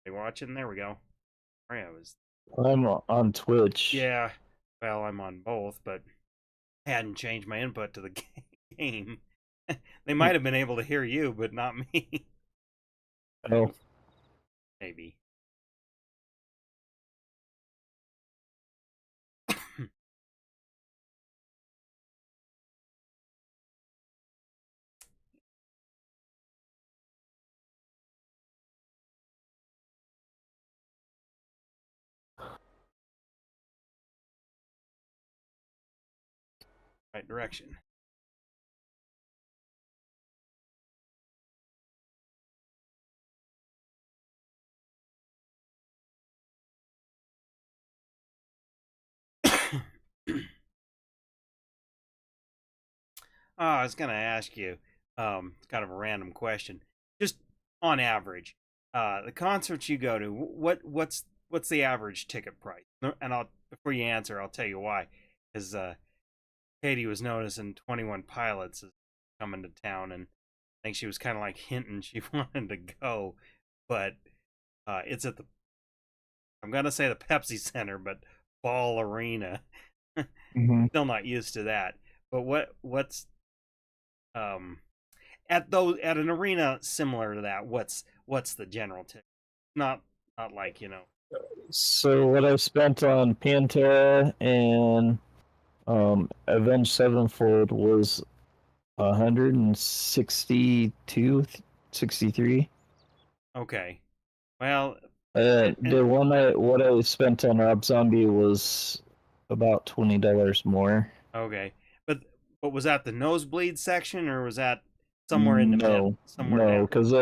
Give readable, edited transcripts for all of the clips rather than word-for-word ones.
They watching? There we go. Sorry, I was. I'm on Twitch. Yeah. Well, I'm on both, but I hadn't changed my input to the game. They might have been able to hear you, but not me. Oh, Maybe. Right direction. I was gonna ask you, kind of a random question. Just on average, the concerts you go to, what's the average ticket price? And I'll before you answer, I'll tell you why. Because Katie was noticing 21 Pilots is coming to town, and I think she was kind of like hinting she wanted to go, but it's at the I'm gonna say the Pepsi Center, but Ball Arena. mhm. Still not used to that. But what's um at an arena similar to that, what's the general ticket? Not not like, So what I spent on Pantera and Avenged Sevenfold was 162, 63. okay. Well, The one what I spent on Rob Zombie was about $20 more. okay. But was that the nosebleed section, or was that somewhere in the mid, No, somewhere no, down? because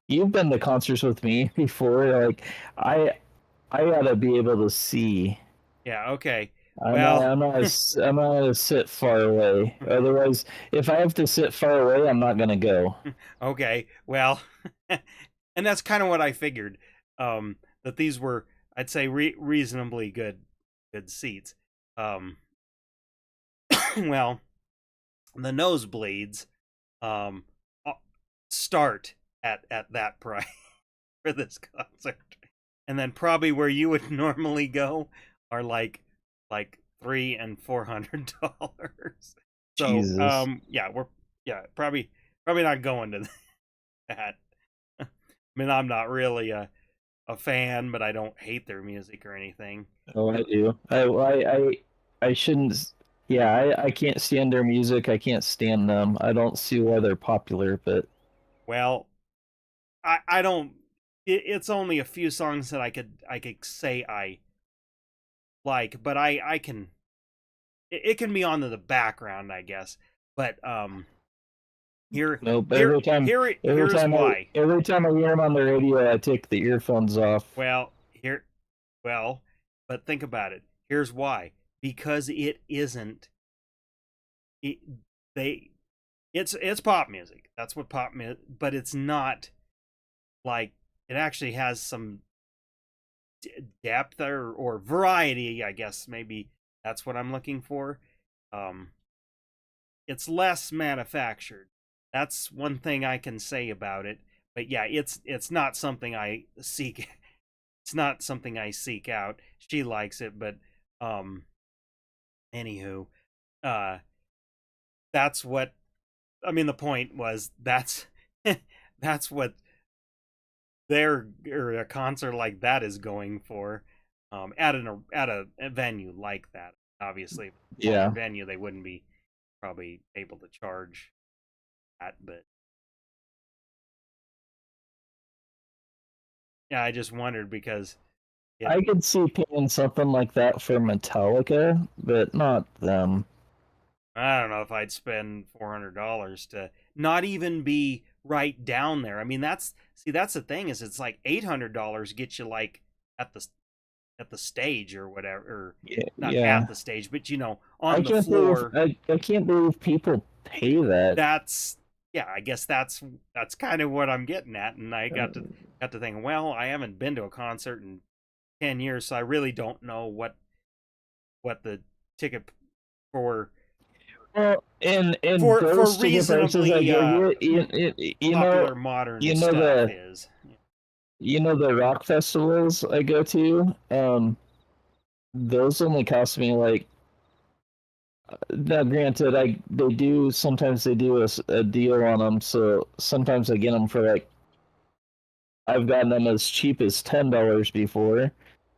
you've been to concerts with me before. Like I, I gotta be able to see. Yeah, okay. I'm not, Well, I'm not, I'm not gonna sit far away. Otherwise, if I have to sit far away, I'm not gonna go. okay. Well, and that's kind of what I figured. That these were, I'd say, reasonably good seats. Um, well, the nosebleeds um uh, start at that price for this concert, and then probably where you would normally go are like $300 and $400. So Jesus. yeah, we're probably not going to that. I mean, I'm not really a fan, but I don't hate their music or anything. Oh, I do. I shouldn't. Yeah, I can't stand their music. I can't stand them. I don't see why they're popular, but Well, I don't. It's only a few songs that I could say I like, but I can. It can be on the background, I guess. But here nope. here here here's why. Every time I hear them on the radio, I take the earphones off. Well, here well, but think about it. Here's why. Because it isn't it, they it's pop music. That's what pop music, but it's not like it actually has some depth or variety, I guess maybe that's what I'm looking for. Um it's less manufactured. That's one thing I can say about it. But yeah, it's not something I seek. It's not something I seek out. She likes it, but um anywho, uh that's what I mean the point was that's that's what their or a concert like that is going for at a venue like that. Obviously, smaller Yeah. venue they wouldn't be probably able to charge that, but yeah, I just wondered because it I could see paying something like that for Metallica, but not them. I don't know if I'd spend $400 to not even be right down there. I mean, that's the thing is it's like $800 gets you like at the stage or whatever, or Yeah, not at yeah. the stage, but on the floor. I can't believe people pay that. That's yeah, I guess that's kind of what I'm getting at, and I Uh, got to thinking, well, I haven't been to a concert in 10 years, so I really don't know what the ticket for well, and for those ticket prices I reasonably go here, you know, popular modern you know stuff the is. you know the rock festivals I go to. Those only cost me like. Now, granted, they do a deal on them, so sometimes I get them for like I've gotten them as cheap as $10 before.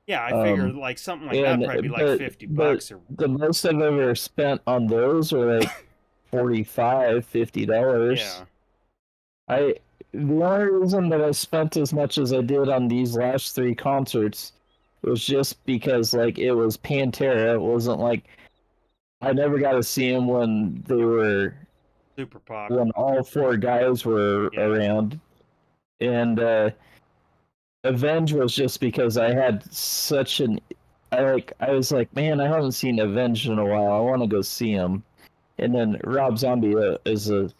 Yeah, I figure Um, like something like that and probably be like 50 but bucks or the most I've ever spent on those were like 45, $50. yeah. I The only reason that I spent as much as I did on these last three concerts was just because like it was Pantera. It wasn't like I never got to see them Super when popular. all four guys were Yeah. around, and Avenge was just because I had such an I was like, man, I haven't seen Avenge in a while. I want to go see him. And then Rob Zombie is a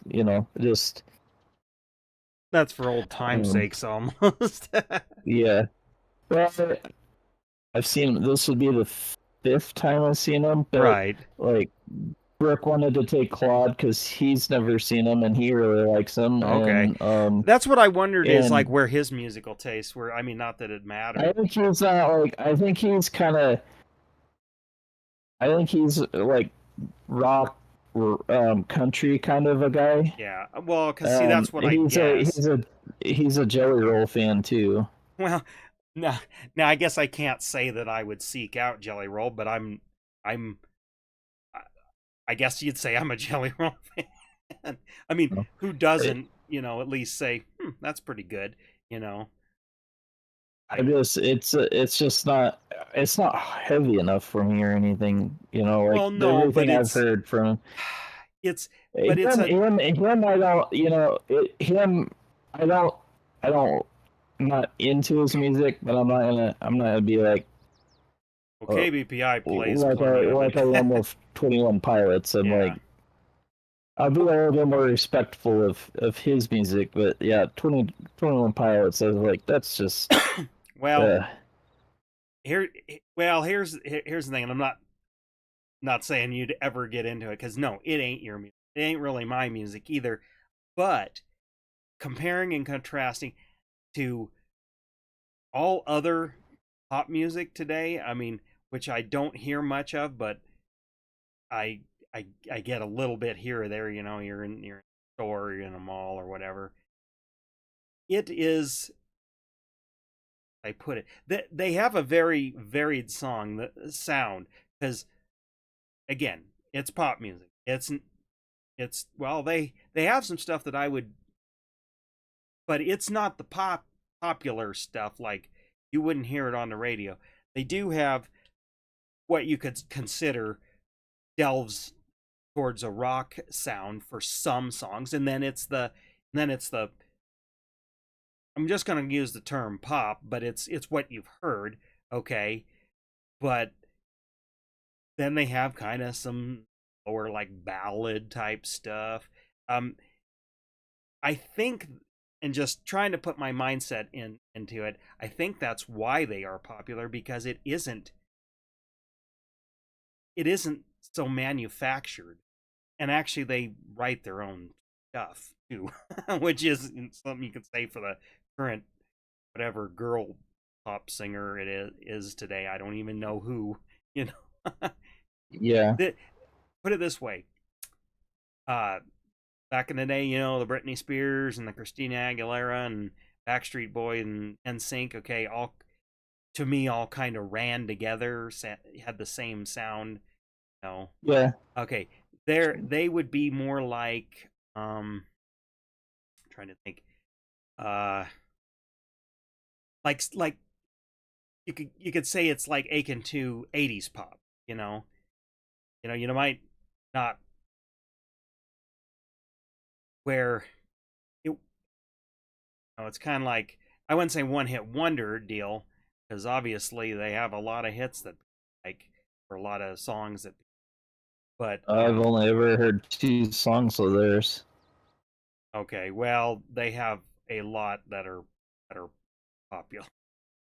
just That's for old time's um, sakes almost. yeah. Well, I've seen this would be the fifth time I've seen him, but Right. like Brooke wanted to take Claude because he's never seen him and he really likes him, Okay. That's what I wondered is like and where his musical tastes were. I mean, not that it I mattered. think he's not like I think he's like rock country kind of a guy. Yeah. Well, cuz see that's what I He's guess. he's a Jelly Roll fan too. Well, now now I guess I can't say that I would seek out Jelly Roll, but I'm I I guess you'd say I'm a Jelly Roll fan. I mean, who It, doesn't, at least say, that's pretty good, you know. I I just it's just not it's not heavy enough for me or anything. Like well, no, but everything I've heard from it's but it's a him. I don't him. I don't I don't. I'm not into his music, but I'm not gonna be uh, okay, BPI plays plenty of like it. I am with 21 Pilots. I'm Yeah. like I'll be a little bit more respectful of his music, but yeah, 21 Pilots. I was like, that's just Well, uh, here here's the thing, and I'm not saying you'd ever get into it cuz no, it ain't your music. It ain't really my music either. But comparing and contrasting to all other pop music today, I mean, which I don't hear much of, but I I get a little bit here or there, you're in a store, you're in a mall or whatever. It is I put it that they have a very varied sound because again, It's pop music. It's well, they have some stuff that I would, but it's not the popular stuff. Like, you wouldn't hear it on the radio. They do have what you could consider delves towards a rock sound for some songs, and then it's the I'm just going to use the term pop, but it's what you've heard, okay? But then they have kind of some lower, like, ballad type stuff. Um, I think, and just trying to put my mindset into it, I think that's why they are popular, because it isn't so manufactured, and actually they write their own stuff too, which is something you could say for the current whatever girl pop singer it is today. I don't even know who, you know. Yeah. Put it this way: uh, back in the day, the Britney Spears and the Christina Aguilera and Backstreet Boy and NSYNC, okay, all to me all kind of ran together, had the same sound, Yeah. Okay, they would be more like, I'm trying to think, uh like you could say it's like akin to 80s pop, you might not, where it's kind of like, I wouldn't say one hit wonder deal, because obviously they have a lot of hits that, like, for a lot of songs that, but I've only ever heard 2 songs of theirs. okay, well, they have a lot that are popular.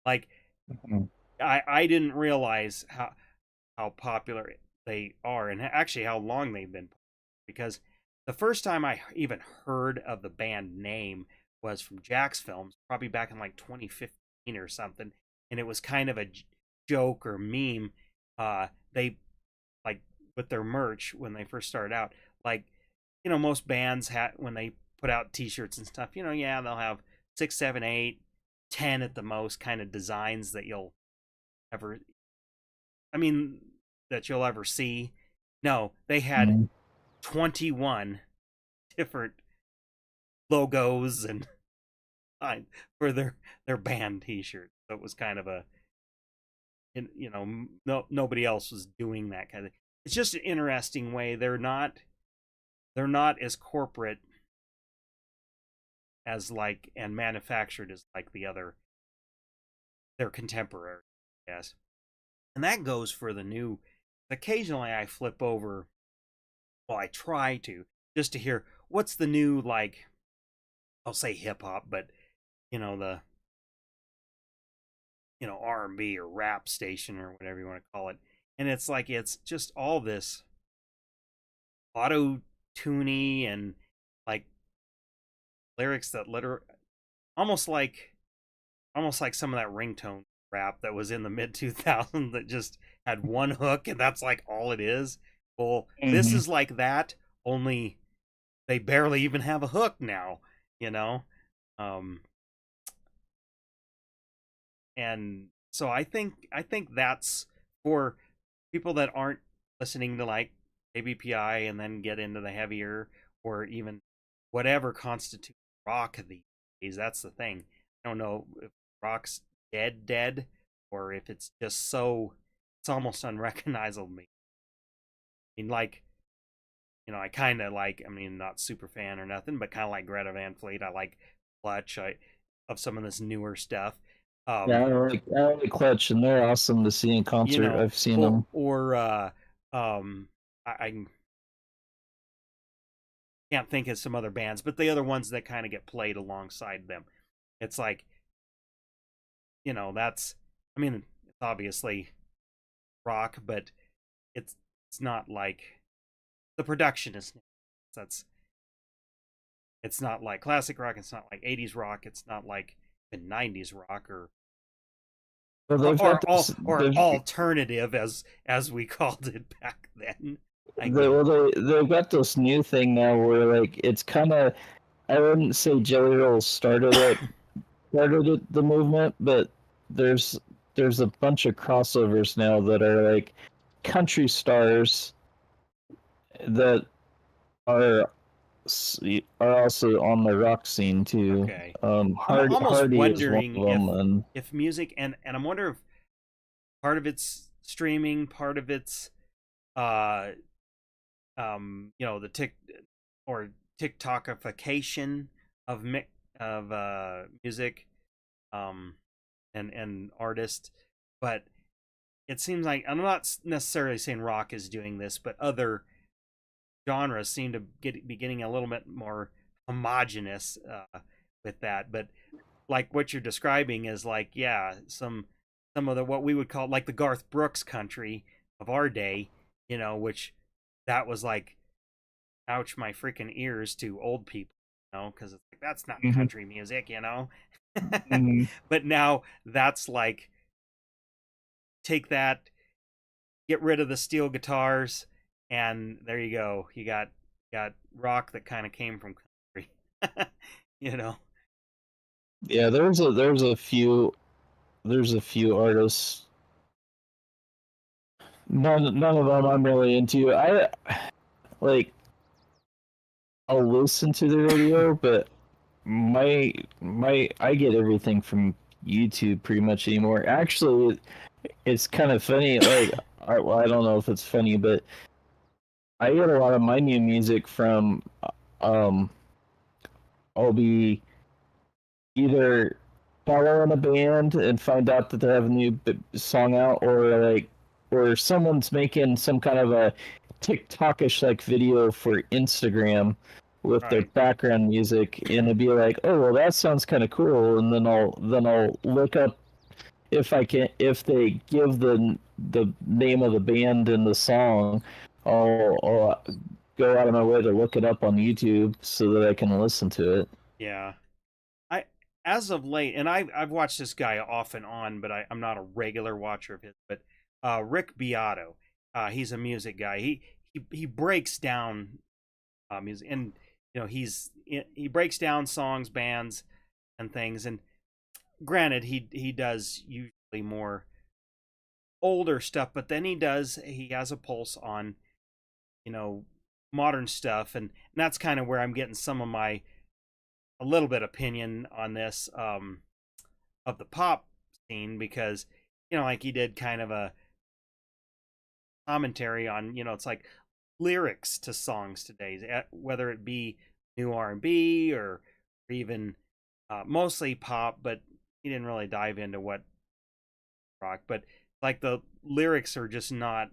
Like, Mhm. I didn't realize how popular they are, and actually how long they've been, because the first time I even heard of the band name was from Jack's Films, probably back in like 2015 or something, and it was kind of a joke or meme. They, like, with their merch when they first started out, like, most bands had, when they put out T-shirts and stuff, yeah, they'll have 6, 7, 8, 10 at the most kind of designs that you'll ever, I mean, that you'll ever see. No, they had Mhm. 21 different logos and for their band T-shirt. So it was kind of a, no, nobody else was doing that kind of. It's just an interesting way. They're not as corporate as, like, and manufactured as, like, their contemporary, yes. And that goes for the new. Occasionally I flip over, well, I try to, just to hear what's the new, like, I'll say hip hop, but the R&B or rap station or whatever you want to call it. And it's like, it's just all this auto tuney and, like, lyrics that almost like almost like some of that ringtone rap that was in the mid 2000s that just had one hook, and that's like all it is. Well, this Mhm. is like that, only they barely even have a hook now, you know. Um and so I think that's for people that aren't listening to, like, ABPI and then get into the heavier, or even whatever constitutes rock these days. That's the thing. I don't know if rock's dead, or if it's just so, it's almost unrecognizable to me. I mean, like, I kind of like, I mean, not super fan or nothing, but kind of like Greta Van Fleet. I like Clutch. Of some of this newer stuff. Yeah, Um, I like Clutch, and they're awesome to see in you concert. know, I've seen or them. um, I can't think of some other bands, but the other ones that kind of get played alongside them. It's like, that's, I mean, it's obviously rock, but it's not like the production is. That's It's not like classic rock. It's not like 80s rock. It's not like the 90s rock, or Well, or they've got or, this. or alternative, as we called it back then. I guess. They've got this new thing now where, like, it's kind of, I wouldn't say Jelly Roll started the movement, but there's there's a bunch of crossovers now that are like country stars that are are also on the rock scene too. Okay. I'm almost Hardy is one wondering of them, and if music, and I'm wondering if part of it's streaming, part of it's uh the or TikTokification of music, um and artists. But it seems like, I'm not necessarily saying rock is doing this, but other genres seem to be getting a little bit more homogenous with that. But like what you're describing is like, yeah, some of the, what we would call like the Garth Brooks country of our day, which that was like, ouch my freaking ears to old people, because it's like, that's not mm-hmm, country music. mm-hmm. But now that's like, take that, get rid of the steel guitars, and there you go. You got rock that kind of came from country. you know. Yeah, there's a few artists. None of them I'm really into. I like I'll listen to the radio, but my I get everything from YouTube pretty much anymore. Actually, it's kind of funny. Like, well, I don't know if it's funny, but I get a lot of my new music from um. I'll be either following a band and find out that they have a new song out, or someone's making some kind of a TikTokish like video for Instagram with their Right. background music, and it'd be like, oh well, that sounds kind of cool, and then I'll look up if they give the name of the band and the song, I'll go out of my way to look it up on YouTube so that I can listen to it. Yeah. I As of late, and I've watched this guy off and on, but I'm not a regular watcher of his. But Rick Beato, he's a music guy. He breaks down music, and he breaks down songs, bands, and things. And granted, he does usually more older stuff, but then he has a pulse on you know modern stuff, and that's kind of where I'm getting some of my a little bit opinion on this, of the pop scene, because like he did kind of a commentary on, it's like lyrics to songs today, whether it be new R&B or even mostly pop, but he didn't really dive into what rock. But like the lyrics are just not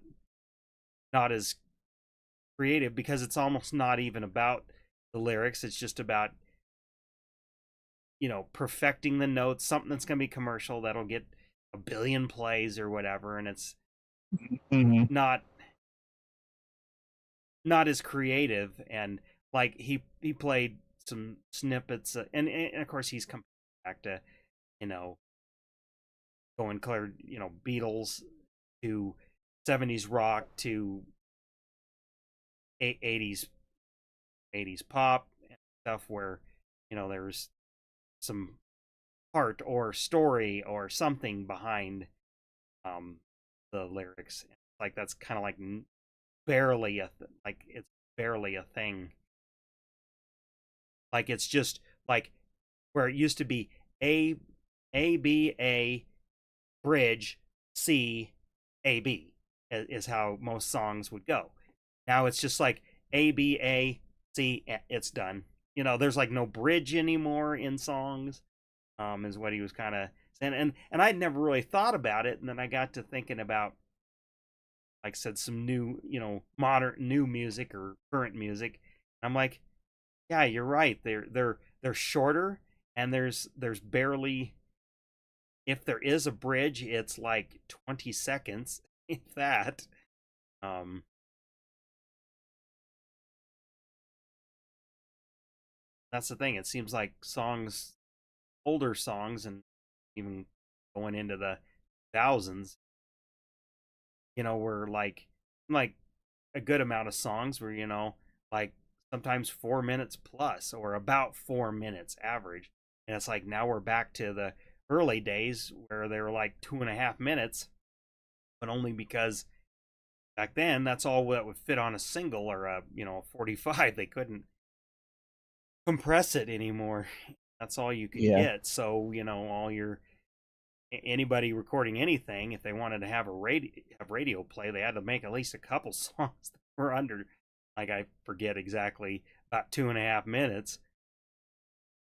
as creative, because it's almost not even about the lyrics. It's just about perfecting the notes, something that's going to be commercial, that'll get a billion plays or whatever. And it's Mm-hmm. not as creative. And like he played some snippets, and of course he's come back to you know going clear, Beatles to 70s rock to 80s pop and stuff, where there's some heart or story or something behind um the lyrics. Like that's kind of like barely like it's barely a thing. Like it's just like where it used to be a B A bridge C A B is how most songs would go. Now it's just like A B A C, it's done. There's like no bridge anymore in songs. Is what he was kind of saying. And I'd never really thought about it, and then I got to thinking about, like I said, some new, modern new music or current music. I'm like, yeah, you're right. They're shorter, and there's barely, if there is a bridge, it's like 20 seconds, if that. Um, that's the thing. It seems like older songs, and even going into the thousands, were like a good amount of songs were, like sometimes 4 minutes plus, or about 4 minutes average. And it's like now we're back to the early days where they were like 2.5 minutes, but only because Back then, that's all that would fit on a single or a 45. They couldn't compress it anymore. That's all you could Yeah. get. So all your anybody recording anything, if they wanted to have radio play, they had to make at least a couple songs that were under, like, I forget exactly, about 2.5 minutes.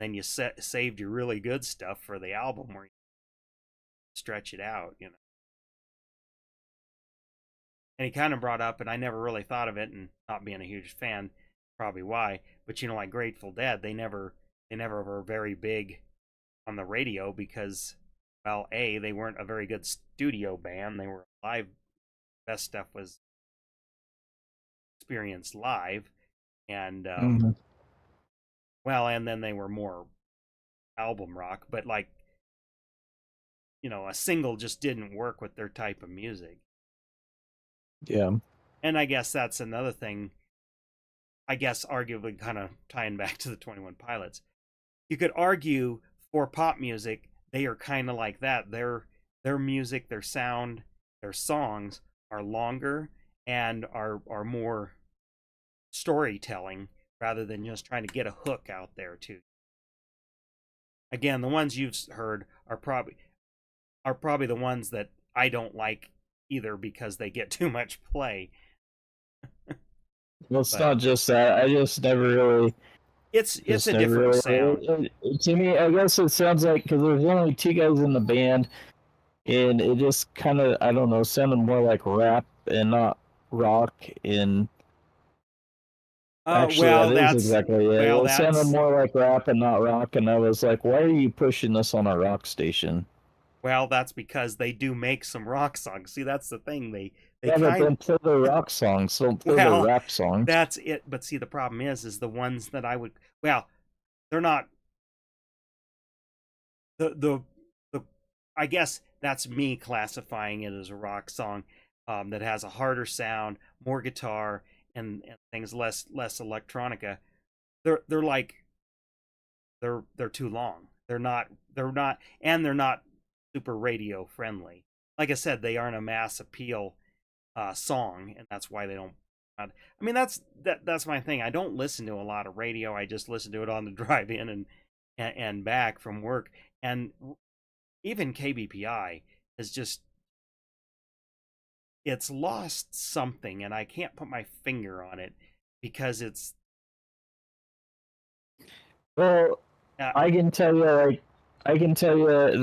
Then you saved your really good stuff for the album where you stretch it out. And he kind of brought up, and I never really thought of it, and not being a huge fan, probably why, but like Grateful Dead, they never were very big on the radio because, well, they weren't a very good studio band. They were live. Best stuff was experienced live, and Hmm. well, and then they were more album rock, but like a single just didn't work with their type of music. Yeah. And I guess that's another thing. I guess arguably kind of tying back to the 21 Pilots, you could argue for pop music they are kind of like that. Their music, their sound, their songs are longer and are more storytelling rather than just trying to get a hook out there too. Again, the ones you've heard are probably the ones that I don't like either because they get too much play. Well, it's But not just that. I just never really, it's just a never different really. sound. To me, I guess it sounds like because there's only two guys in the band, and it just kind of, I don't know, sounded more like rap and not rock. And actually, Well, that is that's exactly it. well, It sounded that's more like rap and not rock, and I was like, why are you pushing this on a rock station? well, that's because they do make some rock songs. See, that's the thing. They Yeah, but kind then play the rock songs. Don't play the well, rap songs. that's it. But see, the problem is the ones that I would, well, they're not the the. I guess that's me classifying it as a rock song, that has a harder sound, more guitar, and things, less electronica. They're like they're too long. They're not, and they're not super radio friendly. Like I said, they aren't a mass appeal song, and that's why they don't. I mean, that's my thing. I don't listen to a lot of radio. I just listen to it on the drive in and back from work. And even KBPI is just, it's lost something, and I can't put my finger on it because it's Well, uh, I can tell you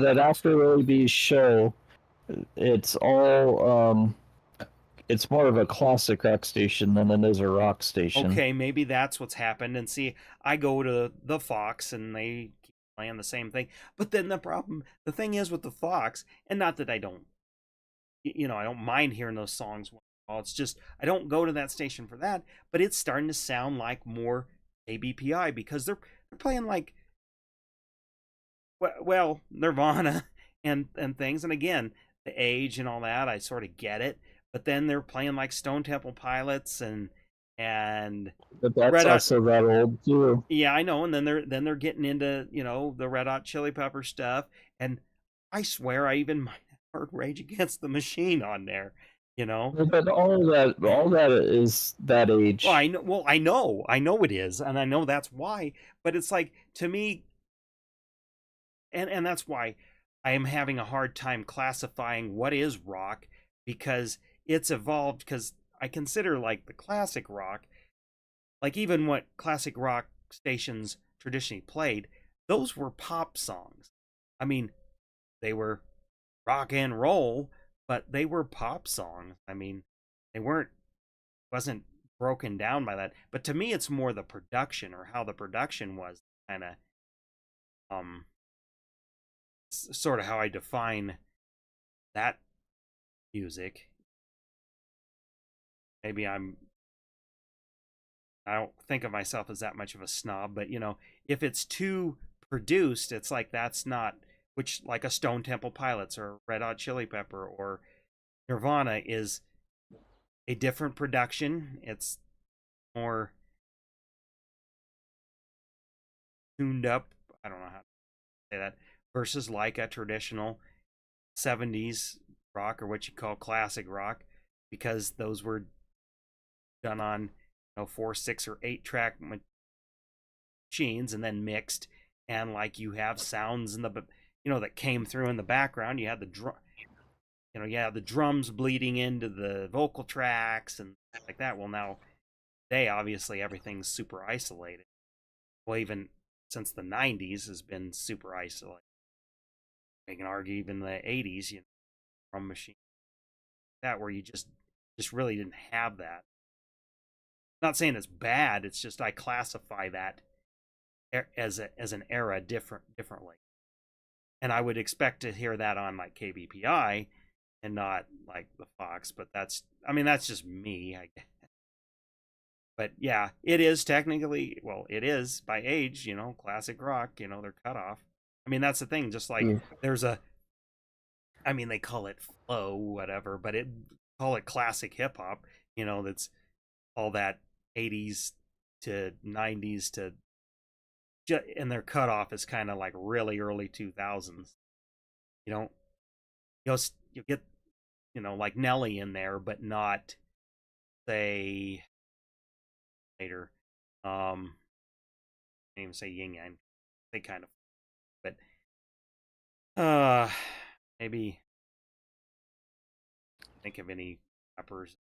that after Willie B's show, it's all it's more of a classic rock station than it is a rock station. okay. Maybe that's what's happened. And see, I go to the Fox and they keep playing the same thing. But then the thing is with the Fox, and not that I don't, I don't mind hearing those songs. It's just I don't go to that station for that. But it's starting to sound like more ABPI because they're playing like, well, Nirvana and things. And again, the age and all that, I sort of get it. But then they're playing like Stone Temple Pilots and But that's Red Hot. also that old too. Yeah, I know. And then they're getting into the Red Hot Chili Pepper stuff. And I swear I even might have heard Rage Against the Machine on there. You know. But all that is that Well, I age. know. Well, I know it is, and I know that's why. But it's like, to me, and that's why I am having a hard time classifying what is rock, because it's evolved. Because I consider like the classic rock, like even what classic rock stations traditionally played, those were pop songs. I mean, they were rock and roll, but they were pop songs. I mean, they wasn't broken down by that. But to me, it's more the production, or how the production was, kind of um sort of how I define that music. Maybe I don't think of myself as that much of a snob, but if it's too produced, it's like that's not, which, like a Stone Temple Pilots or Red Hot Chili Pepper or Nirvana, is a different production. It's more tuned up. I don't know how to say that, versus like a traditional 70s rock, or what you call classic rock. because those were done on 4, 6, or 8 track machines and then mixed, and like you have sounds in the that came through in the background. You had the the drums bleeding into the vocal tracks and like that. Well, now today obviously everything's super isolated. Well, even since the 90s has been super isolated. I can argue even the 80s, drum machine that where you just really didn't have that. Not saying it's bad. It's just I classify that as an era differently, and I would expect to hear that on like KBPI and not like the Fox. But that's just me, I guess. But yeah, it is technically, well, it is by age, classic rock. They're cut off. That's the thing. Just like there's they call it flow, whatever, but call it classic hip hop. That's all that 80s to 90s to, and their cutoff is kind of like really early 2000s. You'll get like Nelly in there, but not say later. I can't even say Yin Yang. They kind of, but maybe think of any rappers.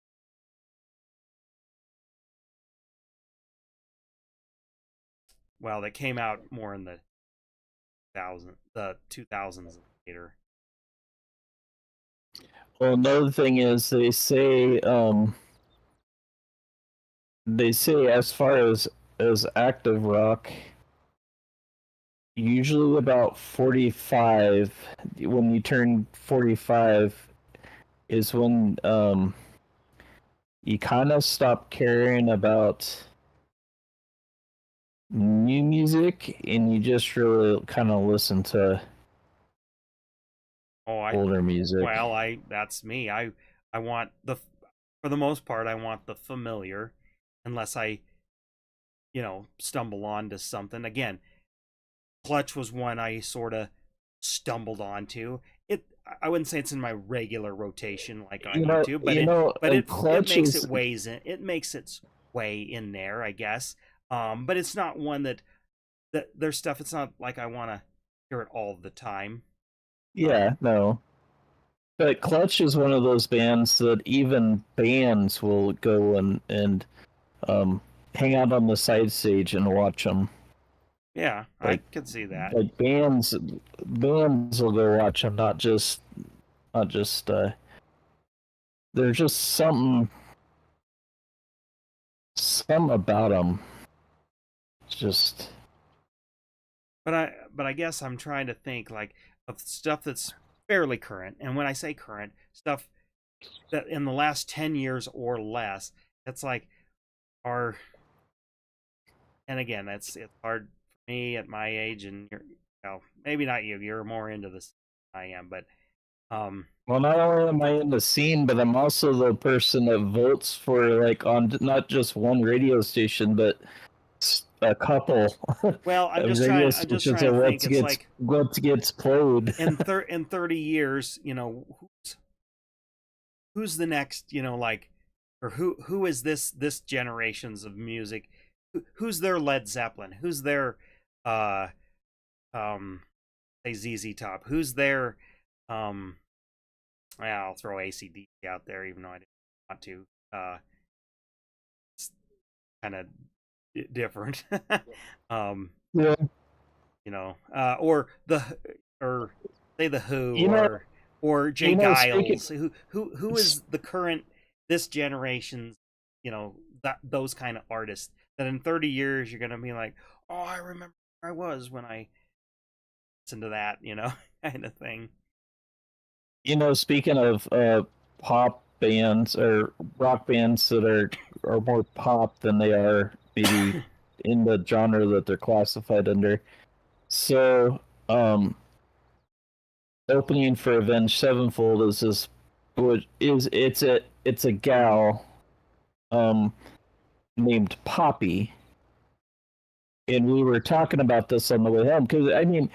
Well, that came out more in the 2000s later. Well, another thing is they say as far as active rock, usually about 45, when you turn 45 is when you kind of stop caring about new music and you just really kind of listen to older music. Well, that's me. I want for the most part, I want the familiar, unless I stumble onto something. Again, Clutch was one I sort of stumbled onto. I wouldn't say it's in my regular rotation like on YouTube, but it makes its way in there, I guess. But it's not one that their stuff. It's not like I want to hear it all the time. Yeah, no. But Clutch is one of those bands that even bands will go and hang out on the side stage and watch them. Yeah, I could see that. Like bands will go watch them, not just. There's just something about them. Just. But I guess I'm trying to think like of stuff that's fairly current, and when I say current, stuff that in the last 10 years or less, it's like and again, it's hard for me at my age, and maybe not you. You're more into this than I am, but well, not only am I in the scene, but I'm also the person that votes for like on not just one radio station, but a couple. Well, I'm just trying to think. It's like what gets played in 30 years. Who's the next? Like, or who is this generations of music? Who's their Led Zeppelin? Who's their say ZZ Top? Who's their I'll throw AC/DC out there, even though I didn't want to. It's kind of different. Yeah. Or say the Who, or Jay Giles. Who is the current this generation's those kind of artists that in 30 years you're gonna be like, oh, I remember where I was when I listened to that, kind of thing. Speaking of pop bands or rock bands that are more pop than they are maybe in the genre that they're classified under. So, opening for Avenged Sevenfold is this, it's a gal, named Poppy, and we were talking about this on the way home because I don't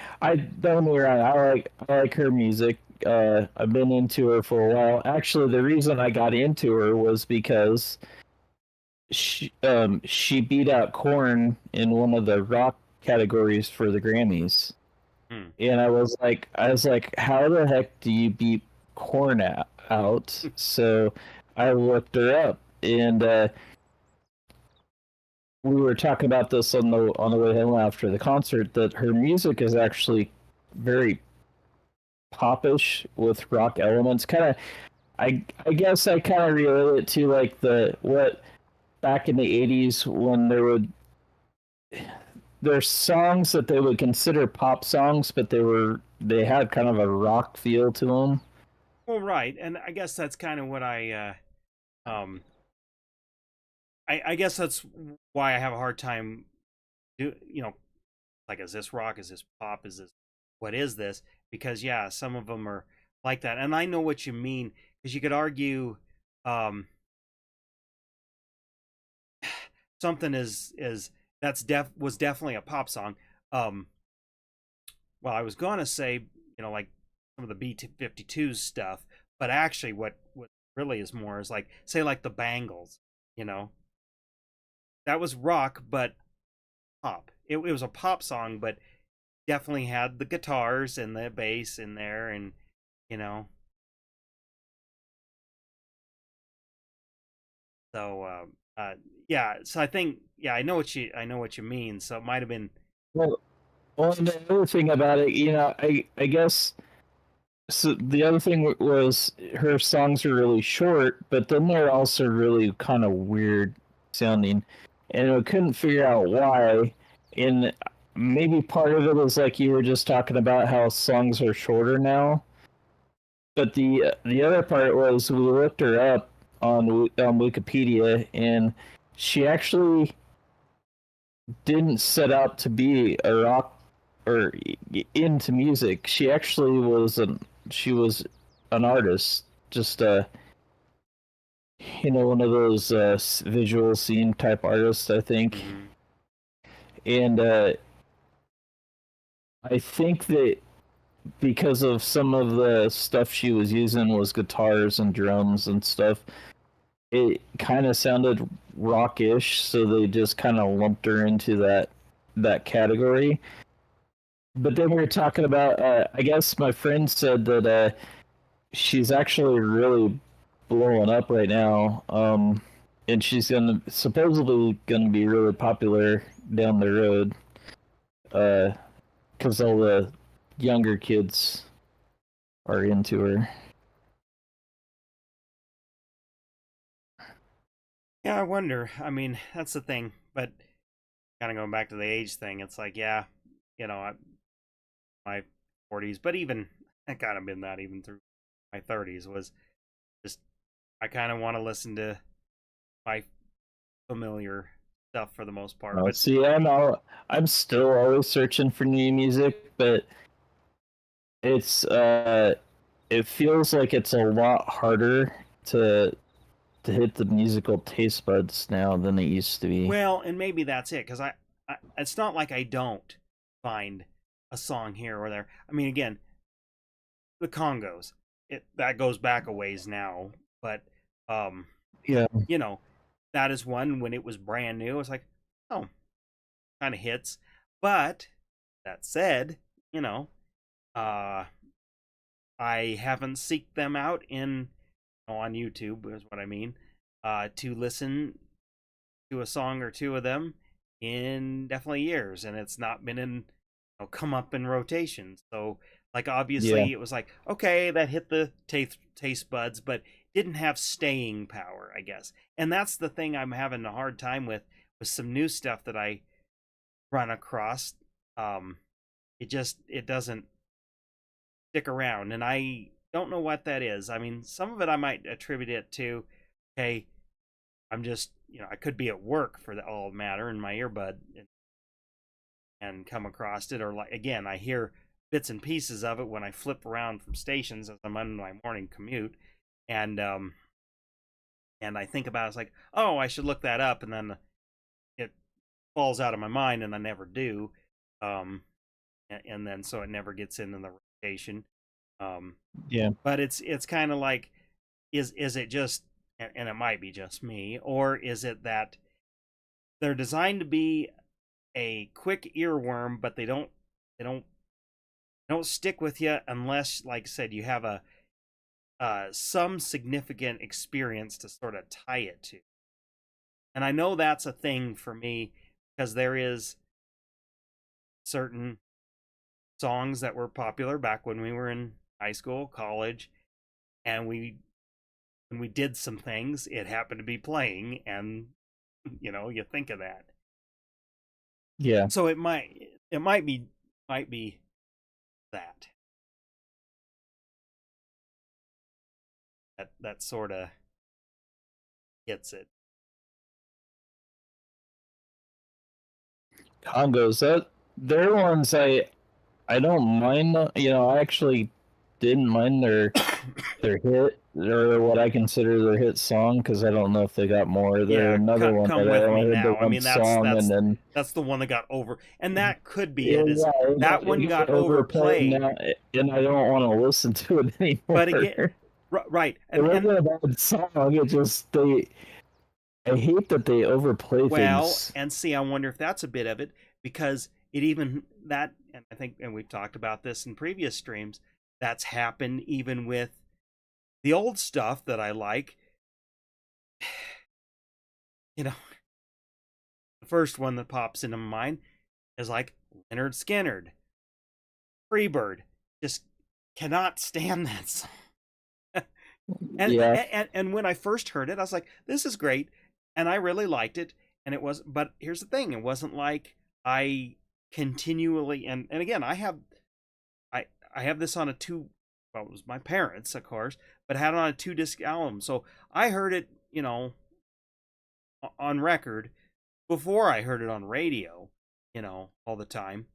get me wrong, I like her music. I've been into her for a while. Actually, the reason I got into her was because she beat out Korn in one of the rock categories for the Grammys. Hmm. And I was like, how the heck do you beat Korn out? So I looked her up, and we were talking about this on the way home after the concert. That her music is actually very popish with rock elements. Kind of, I guess I kind of relate it to like the what back in the '80s when there's songs that they would consider pop songs, but they had kind of a rock feel to them. Well, right, and I guess that's kind of what um, I guess that's why I have a hard time like, is this rock? Is this pop? Is this, what is this? Because yeah, some of them are like that, and I know what you mean. Because you could argue, um, something is that's was definitely a pop song. Um, well, I was gonna say, like some of the B-52s stuff, but actually, what really is more is like, say, like the Bangles. You know, that was rock, but pop. It was a pop song, but definitely had the guitars and the bass in there, and you know, so yeah. So I think, yeah, I know what you mean. So it might have been. Well, and the other thing about it, I guess so. The other thing was her songs are really short, but then they're also really kind of weird sounding, and I couldn't figure out why. And maybe part of it was like you were just talking about how songs are shorter now. But the other part was we looked her up on Wikipedia, and she actually didn't set out to be a rock or into music. She was an artist, just one of those visual scene type artists, I think. Hmm. And I think that because of some of the stuff she was using was guitars and drums and stuff, it kind of sounded rockish, so they just kind of lumped her into that category. But then we were talking about, I guess my friend said that she's actually really blowing up right now, and she's gonna supposedly gonna be really popular down the road, because all the younger kids are into her. Yeah, I wonder. I mean, that's the thing. But kind of going back to the age thing, it's like, yeah, my 40s, but even I kind of been that even through my 30s, was just, I kind of want to listen to my familiar stuff for the most part. But See, I'm still always searching for new music, but it's it feels like it's a lot harder to hit the musical taste buds now than it used to be. well, and maybe that's it, because it's not like I don't find a song here or there. I mean, again, the Congos, it that goes back a ways now, but um, Yeah, you know, that is one when it was brand new. It's like, oh, kind of hits. But that said, you know, uh, I haven't seeked them out on YouTube is what I mean, to listen to a song or two of them in definitely years, and it's not been in, come up in rotation. So like, yeah, obviously it was like, okay, that hit the taste buds, but didn't have staying power, I guess. And that's the thing I'm having a hard time with some new stuff that I run across. Um, it doesn't stick around, and I don't know what that is. I mean, some of it I might attribute it to, hey, I'm just, I could be at work for all matter in my earbud, and come across it, or like, again, I hear bits and pieces of it when I flip around from stations as I'm on my morning commute, and I think about it, it's like, oh, I should look that up, and then it falls out of my mind, and I never do. Um, and then so it never gets into the rotation. Um, Yeah. but it's kind of like, is it just, and it might be just me, or is it that they're designed to be a quick earworm, but they don't stick with you unless, like I said, you have a some significant experience to sort of tie it to. And I know that's a thing for me because there is certain songs that were popular back when we were in high school, college, and we when we did some things, it happened to be playing, and you think of that. Yeah. So it might be that that sort of gets it. Congos, that they're ones I don't mind. I actually didn't mind their hit or what I consider their hit song because I don't know if they got more. They're Yeah, another one come that I with only me heard the now. I one mean, that's song and that's then that's the one that got over, and that could be yeah, it. Is that one it got got overplayed overplayed? now, and I don't want to listen to it But again, anymore. right, It and wasn't a bad song. It just I hate that they overplay well, things. and see, I wonder if that's a bit of it, because it even that, and I think, and we've talked about this in previous streams, that's happened even with the old stuff that I like. You know, the first one that pops into my mind is like Leonard Skinnerd, Freebird. Just cannot stand that song. and, Yeah, and when I first heard it, I was like, "This is great," and I really liked it. And it was, but here's the thing: it wasn't like I continually, and again, I I have this on a two. Well, it was my parents, of course, but I had it on a 2 disc album, so I heard it, on record before I heard it on radio, all the time.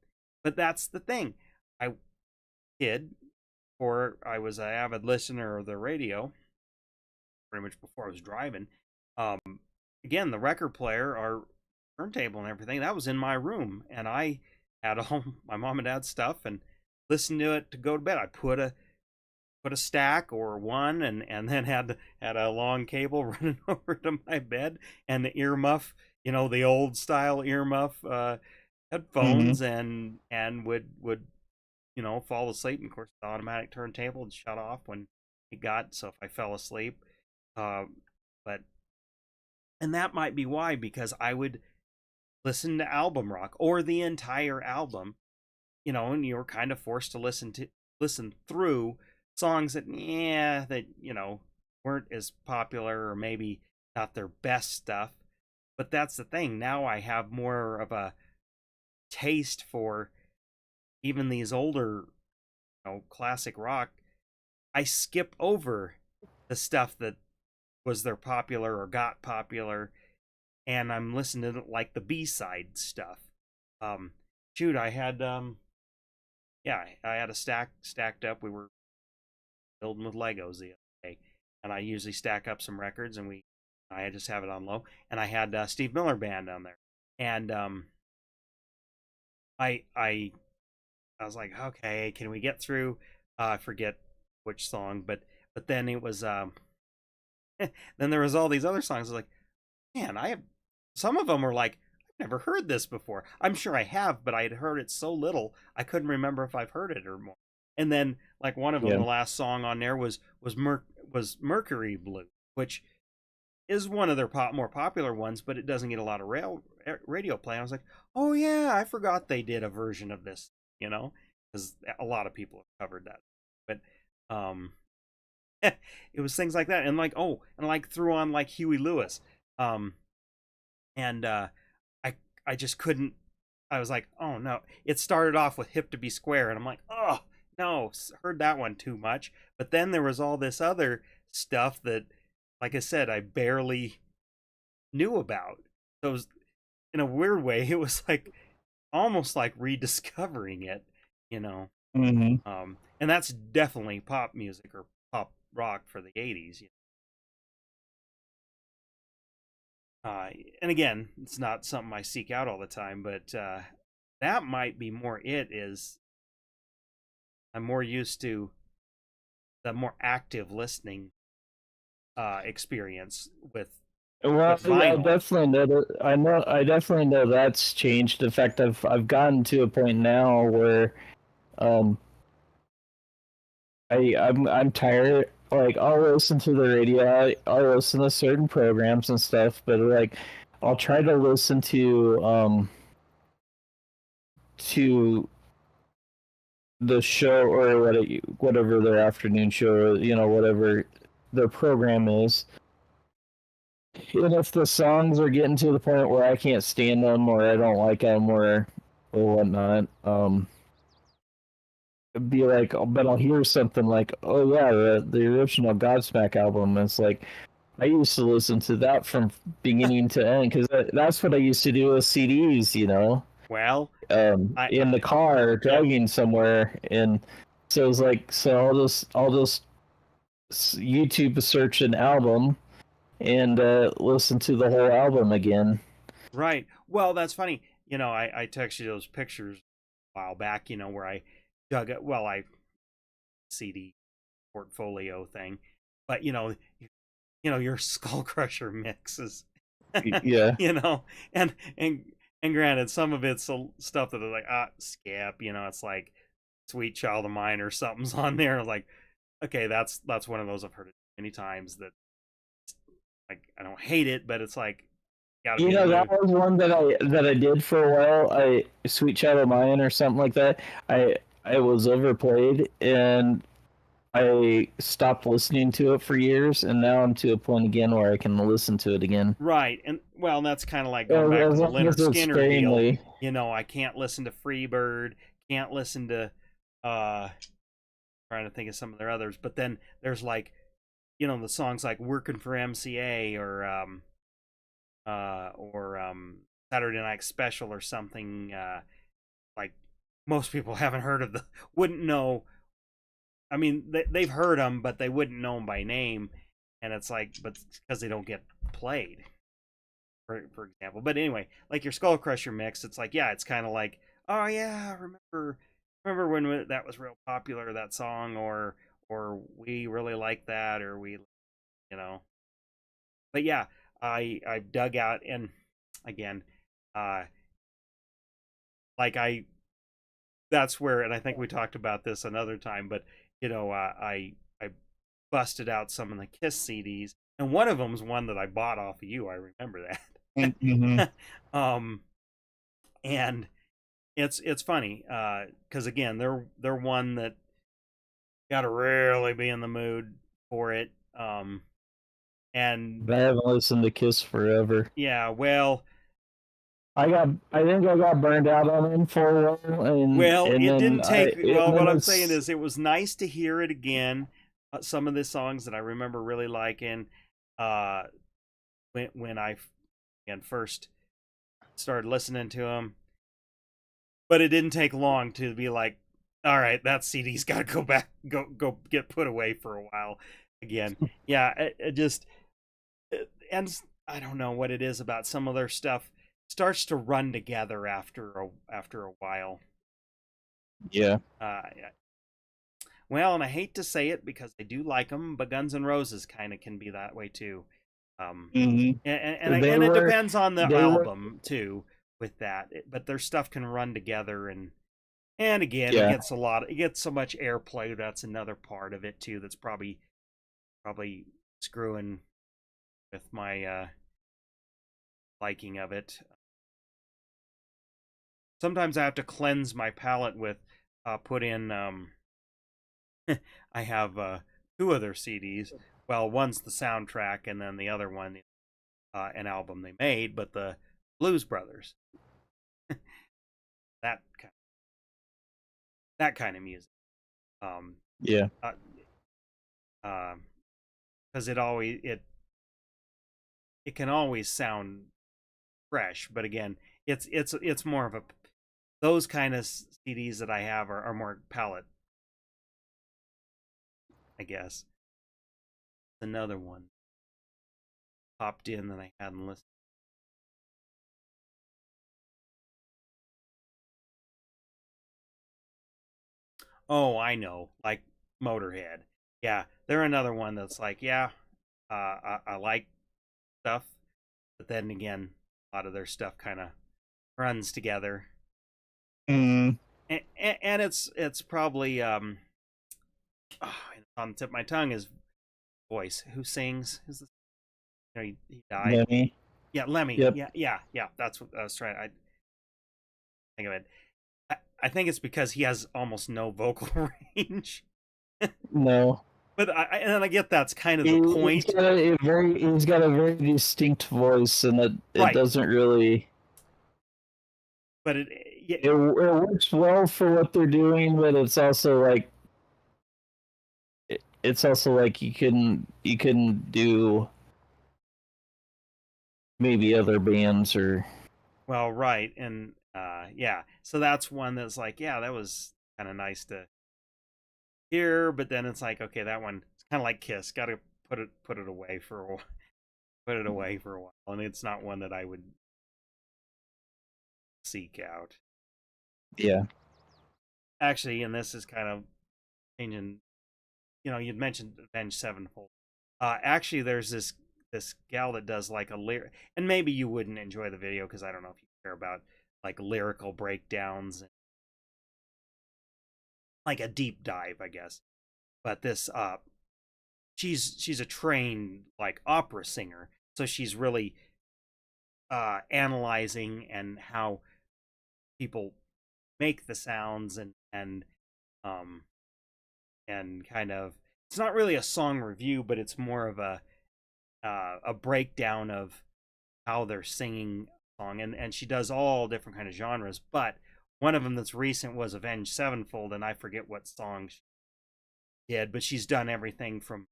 But that's the thing. I did, or I was an avid listener of the radio pretty much before I was driving. Um, Again, the record player, our turntable and everything, that was in my room, and I had all my mom and dad's stuff and listened to it to go to bed. I put a stack or one, and then had a long cable running over to my bed, and the earmuff, the old style earmuff hmm headphones, and would fall asleep. And of course, the automatic turntable would shut off when it got, so if I fell asleep, uh, but and that might be why, because I would listen to album rock or the entire album, and you were kind of forced to listen through songs that weren't as popular, or maybe not their best stuff. But that's the thing. Now I have more of a taste for even these older, classic rock. I skip over the stuff that was their popular or got popular, and I'm listening to like the B-side stuff. Um, Shoot, I had yeah, I had a stacked up. We were building with Legos the other day, and I usually stack up some records, and I just have it on low, and I had Steve Miller Band on there, and I I I was like, okay, can we get through? I forget which song, but then it was then there was all these other songs. I was like, man, I have some of them were like, I've never heard this before. I'm sure I have, but I had heard it so little I couldn't remember if I've heard it or more. And then like one of them, yeah. the last song on there was Mercury Blue, which is one of their more popular ones, but it doesn't get a lot of radio play. And I was like, oh yeah, I forgot they did a version of this, because a lot of people have covered that. But um, it was things like that, and like, oh, and like threw on like Huey Lewis, um, and I I just couldn't. I was like, oh no. It started off with Hip to Be Square, and I'm like, oh no, heard that one too much. But then there was all this other stuff that, like I said, I barely knew about. So it was, in a weird way, it was like almost like rediscovering it, you know. hmm And that's definitely pop music or pop rock for the '80s. And again, it's not something I seek out all the time, but that might be more it is. I'm more used to the more active listening experience Well, with yeah, I vinyl. definitely know that. I definitely know that's changed. In fact, I've gotten to a point now where um I'm tired. Like I'll listen to the radio, I'll listen to certain programs and stuff, but like I'll try to listen to the show or whatever their afternoon show, whatever their program is. And if the songs are getting to the point where I can't stand them or I don't like them or whatnot, be like, but I'll hear something like, oh yeah, the original Godsmack album. And it's like I used to listen to that from beginning to end because that's what I used to do with CDs, Well, I in the car yep. driving somewhere, and so it's like, so I'll just YouTube search an album and listen to the whole album again. Right. Well, that's funny. I texted you those pictures a while back, where I dug it. Well, I CD portfolio thing, but your Skull Crusher mixes, Yeah. you know, and and granted, some of it's stuff that are like skip. It's like Sweet Child of Mine or something's on there. Like, okay, that's one of those I've heard it many times. That like I don't hate it, but it's like got to be in the That mood. was one that I did for a while. I Sweet Child of Mine or something like that. I was overplayed and I stopped listening to it for years, and now I'm to a point again where I can listen to it again. Right. And well, that's kind of like going back to As the long Leonard as it's Skinner deal. sparingly. I can't listen to Freebird, can't listen to uh trying to think of some of their others, but then there's like, the songs like Working for MCA or Saturday Night Special or something like most people haven't heard of the wouldn't know. I mean, they've heard them, but they wouldn't know them by name, and it's like, but because they don't get played, for example. But anyway, like your Skull Crusher mix, it's like, yeah, it's kind of like, oh yeah, remember when that was real popular, that song, or we really like that, or we, you know. But yeah, I've dug out, and again, uh, like that's where, and I think we talked about this another time, but I busted out some of the Kiss CDs, and one of them's one that I bought off of you. I remember Mm-hmm. that. And it's funny because again, they're one that got to really be in the mood for it. And I haven't listened to Kiss forever. yeah, well, I think I got burned out on them for a while, and it then didn't take. Well, what I'm saying it's is, it was nice to hear it again. Some of the songs that I remember really liking, uh, when I again first started listening to them, but it didn't take long to be like, all right, that CD's got to go back, go get put away for a while again. Yeah, it just and I don't know what it is about some of their stuff starts to run together after a while. yeah. Yeah. Well, and I hate to say it because I do like them, but Guns N' Roses kind of can be that way too. Um, Mm-hmm. and They it were depends on the they were album too with that. But their stuff can run together, and again, yeah. it gets so much airplay. That's another part of it too. That's probably screwing with my liking of it. Sometimes I have to cleanse my palate with put in I have two other CDs. Well, one's the soundtrack, and then the other one, an album they made, but the Blues Brothers, that that kind of music. Um, Yeah. uh, because it can always sound fresh, but again, it's more of a those kind of CDs that I have are more palette, I guess. Another one popped in that I hadn't listened. Oh, I know, like Motorhead. Yeah, they're another one that's like, yeah, I like stuff, but then again, a lot of their stuff kind of runs together, Mm, and it's probably on the tip of my tongue is voice. Who sings? Who's the, he died. Lemmy. Yeah, Lemmy. Yep. Yeah. That's what I was trying. I think of it. I think it's because he has almost no vocal range. No. But and I get that's kind of the He's point, got he's got a very distinct voice, and it right? doesn't really But yeah, it works well for what they're doing, but it's also like you can do maybe other bands or well, right, and yeah. So that's one that's like, yeah, that was kind of nice to hear, but then it's like, okay, that one it's kind of like Kiss. Got to put it away for a while, put it away for a while, and it's not one that I would seek out. yeah. Actually, and this is kind of changing. You'd mentioned Avenged Sevenfold. Actually, there's this gal that does like a lyric, and maybe you wouldn't enjoy the video because I don't know if you care about like lyrical breakdowns and like a deep dive, I guess. But this she's a trained like opera singer, so she's really analyzing and how people make the sounds um and kind of it's not really a song review, but it's more of a breakdown of how they're singing a song, and she does all different kind of genres. But one of them that's recent was Avenged Sevenfold, and I forget what song she did, but she's done everything from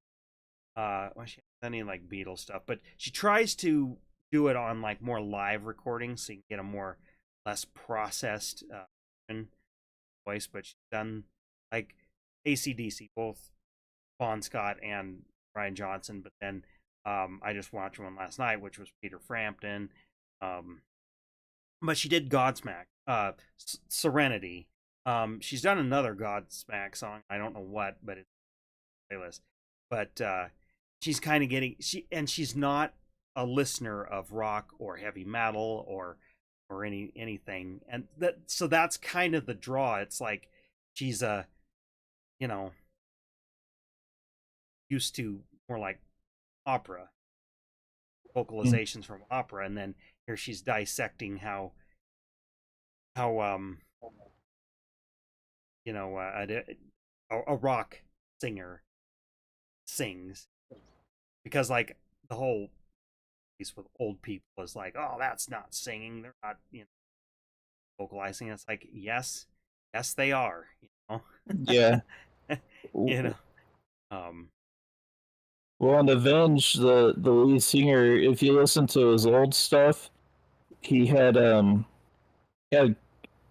well, she hasn't any like Beatles stuff, but she tries to do it on like more live recordings so you can get a more less processed voice. But she's done like ACDC, both Bon Scott and Ryan Johnson. But then I just watched one last night, which was Peter Frampton. Um, but she did Godsmack, Serenity. She's done another Godsmack song. I don't know what, but it's a playlist. But she's kind of getting she's not a listener of rock or heavy metal or anything, and that's kind of the draw. It's like she's you know used to more like opera Mm, vocalizations from opera, and then here she's dissecting how a rock singer sings, because like the whole piece with old people is like, oh, that's not singing, they're not vocalizing. It's like, yes they are, yeah. you W- know um Well, on Avenge, the lead singer, if you listen to his old stuff, he had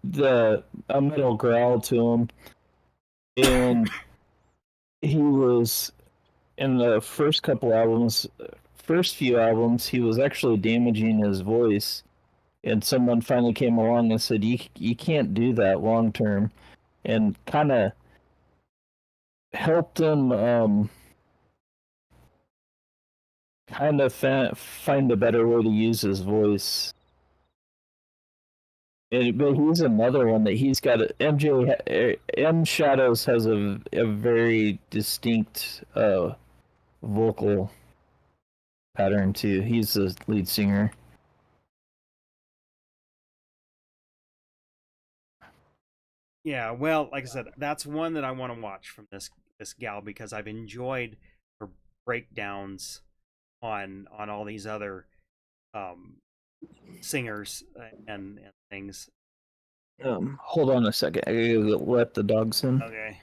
the a metal growl to him, and he was in the first few albums, he was actually damaging his voice, and someone finally came along and said, you can't do that long term," and kind of helped him find a better way to use his voice. But he's another one that he's got. M Shadows has a very distinct vocal pattern too. He's the lead singer. yeah, well, like I said, that's one that I want to watch from this gal, because I've enjoyed her breakdowns on all these other um singers and things. Hold on a second. I gotta let the dogs in. Okay.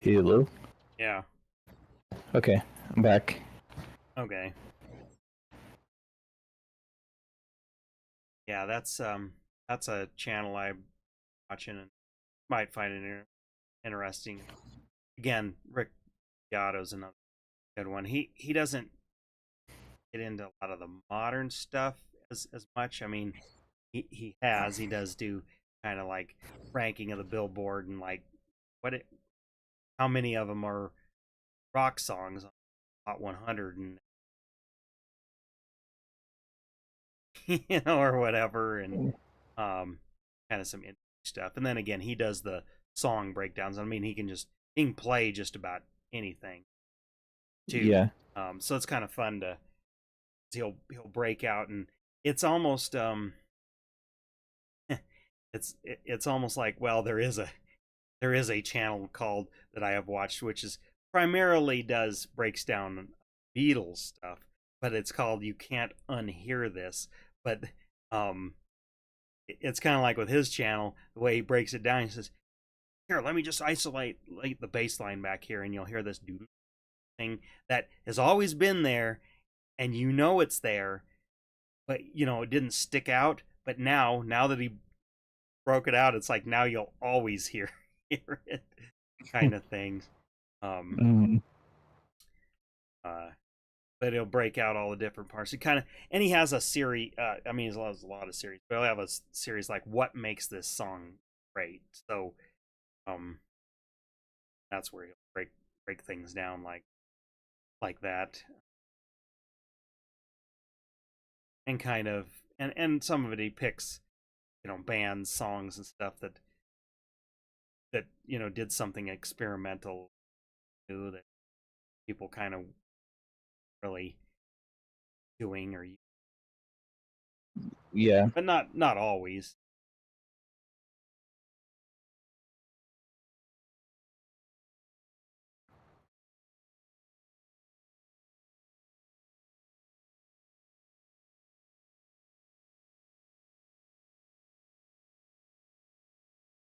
Hello. Yeah. Okay, I'm back. Okay. Yeah, that's a channel I'm watching and might find it interesting. Again, Rick Beato's another good one. He doesn't get into a lot of the modern stuff as much. I mean, he does do kind of like ranking of the Billboard and like what it how many of them are rock songs on Hot 100 and or whatever, and kind of some interesting stuff. And then again, he does the song breakdowns. I mean, he can play just about anything too. Yeah. So it's kind of fun to he'll break out, and it's almost it's almost like, well, there is a channel called that I have watched which is primarily does breaks down Beatles stuff, but it's called You Can't Unhear This. But um it's kind of like with his channel, the way he breaks it down. He says, "Here, let me just isolate like the bass line back here, and you'll hear this thing that has always been there, and you know it's there, but you know it didn't stick out. But now that he broke it out, it's like now you'll always hear it, kind of thing." Um, Mm, uh, but he'll break out all the different parts. He kind of, and he has a series. I mean, he has a lot of series, but he'll have a series like what makes this song great. So, um, that's where he'll break things down like that, and kind of, and some of it he picks, bands, songs, and stuff that did something experimental too, that people kind of really doing or, yeah. but not always.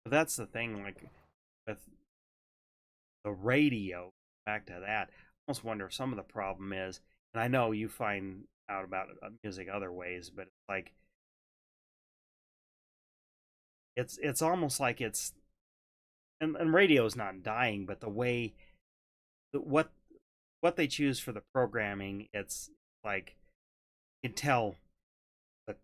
But that's the thing, like with the radio. Back to that, I almost wonder if some of the problem is, and I know you find out about music other ways, but it's like it's almost like it's and radio is not dying, but the way what they choose for the programming, it's like you can tell the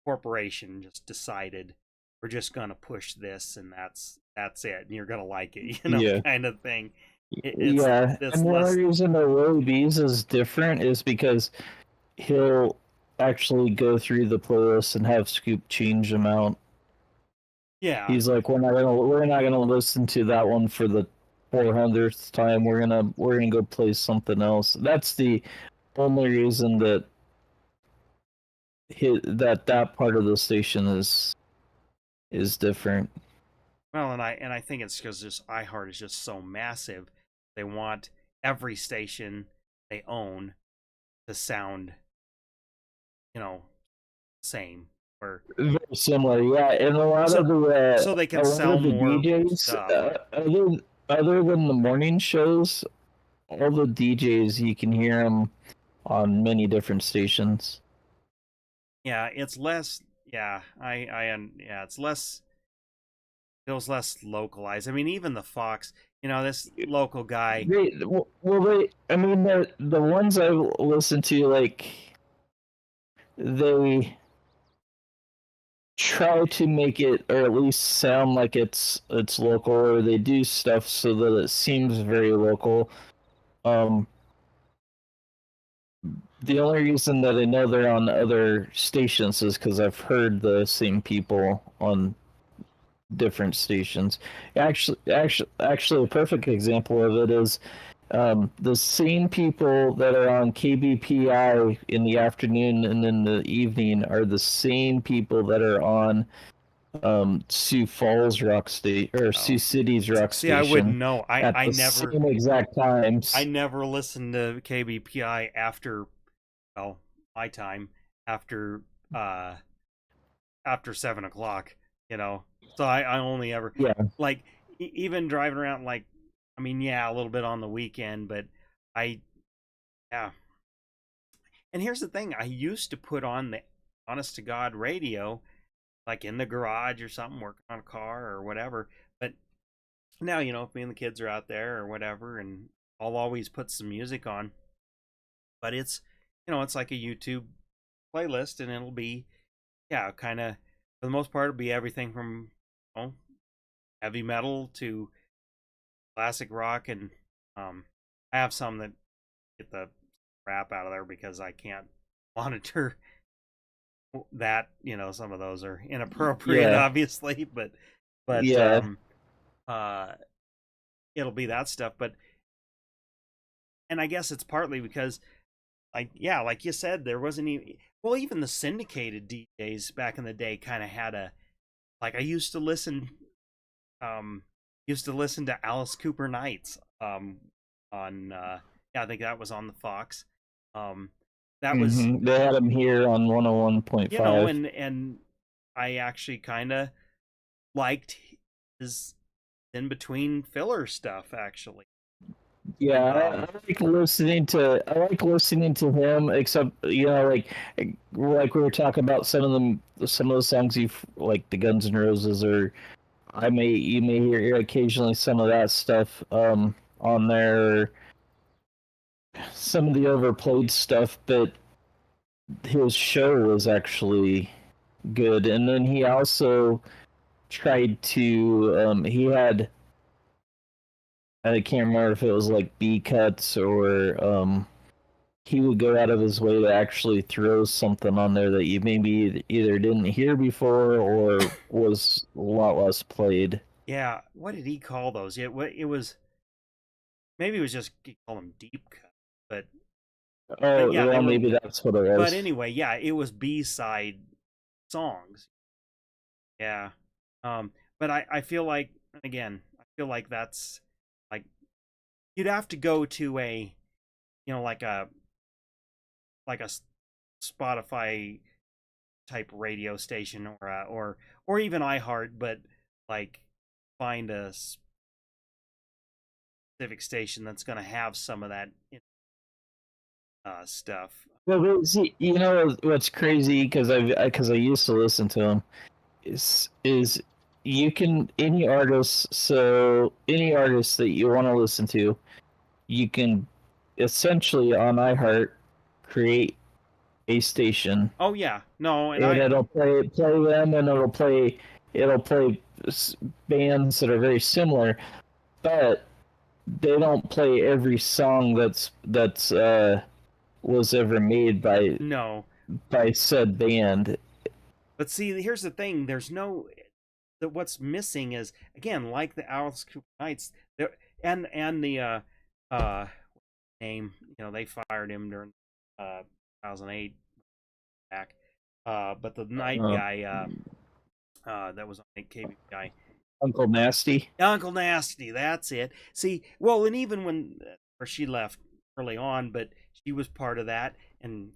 corporation just decided we're just gonna push this, and that's it, and you're gonna like it, Yeah. kind of thing. It's Yeah. it's And the less. only reason that Willie B's is different is because he'll actually go through the playlist and have Scoop change them out. Yeah. He's like, we're not gonna listen to that one for the 400th time. We're gonna go play something else. That's the only reason that that part of the station is different. Well, and I think it's because just iHeart is just so massive. They want every station they own to sound, you know, same. Or Very similar, yeah. And a lot of so the so they a can lot sell of the more DJs, stuff. other than the morning shows, all the DJs you can hear them on many different stations. Yeah, it's less. Yeah, yeah, it's less. Feels less localized. I mean, even the Fox, this local guy. I mean, the ones I listen to, like they try to make it or at least sound like it's local, or they do stuff so that it seems very local. Um, the only reason that I know they're on other stations is because I've heard the same people on different stations. Actually, a perfect example of it is the same people that are on KBPI in the afternoon and in the evening are the same people that are on Sioux Falls Rock State or Oh, Sioux Cities Rock see, I wouldn't Station know. I at I the never same exact I times. never listened to KBPI after, well, my time after uh after 7 o'clock. So I only ever Yeah, like even driving around like I mean, yeah, a little bit on the weekend, but I, yeah. And here's the thing: I used to put on the honest to God radio, like in the garage or something, working on a car or whatever. But now, if me and the kids are out there or whatever, and I'll always put some music on. But it's like a YouTube playlist, and it'll be, yeah, kind of, for the most part, it'll be everything from, you know, heavy metal to classic rock, and I have some that get the crap out of there because I can't monitor that. Some of those are inappropriate, Yeah, obviously, but yeah, uh, it'll be that stuff. But and I guess it's partly because, like, yeah, like you said, there wasn't even, well, even the syndicated DJs back in the day kind of had a, like, I um used to listen to Alice Cooper Nights on yeah, I think that was on the Fox. That was, They had him here on 101.5. and I actually kind of liked his in between filler stuff, actually. Yeah, And I like listening to him. Except like we were talking about some of the songs you like the Guns N' Roses, or you may hear occasionally some of that stuff on there, some of the overplayed stuff. But his show was actually good, and then he also tried to he had, I can't remember if it was like B cuts or he would go out of his way to actually throw something on there that you maybe either didn't hear before or was a lot less played. yeah, what did he call those? Yeah, what it was, maybe it was just, he called them deep cut, but Oh, yeah, they well, were. maybe that's what it But was. anyway, yeah, it was B-side songs. Yeah. Um, but I feel like, again, I feel like that's, like, you'd have to go to a, like a Spotify type radio station, or even iHeart, but like find a specific station that's going to have some of that stuff. Well, but see, you know what's crazy, because I used to listen to him, is you can any artist that you want to listen to, you can essentially on iHeart create a station, Oh yeah, no, and and I, it'll play them, and it'll play bands that are very similar, but they don't play every song that's was ever made no. by said band. But see, here's the thing: there's no, that what's missing is, again, like the Alice Cooper Nights, there, and the uh name, they fired him during 2008 back. But the night Uh, guy, that was on KBI, Uncle Nasty. Uncle Nasty, that's it. See, well, and even when, or she left early on, but she was part of that, and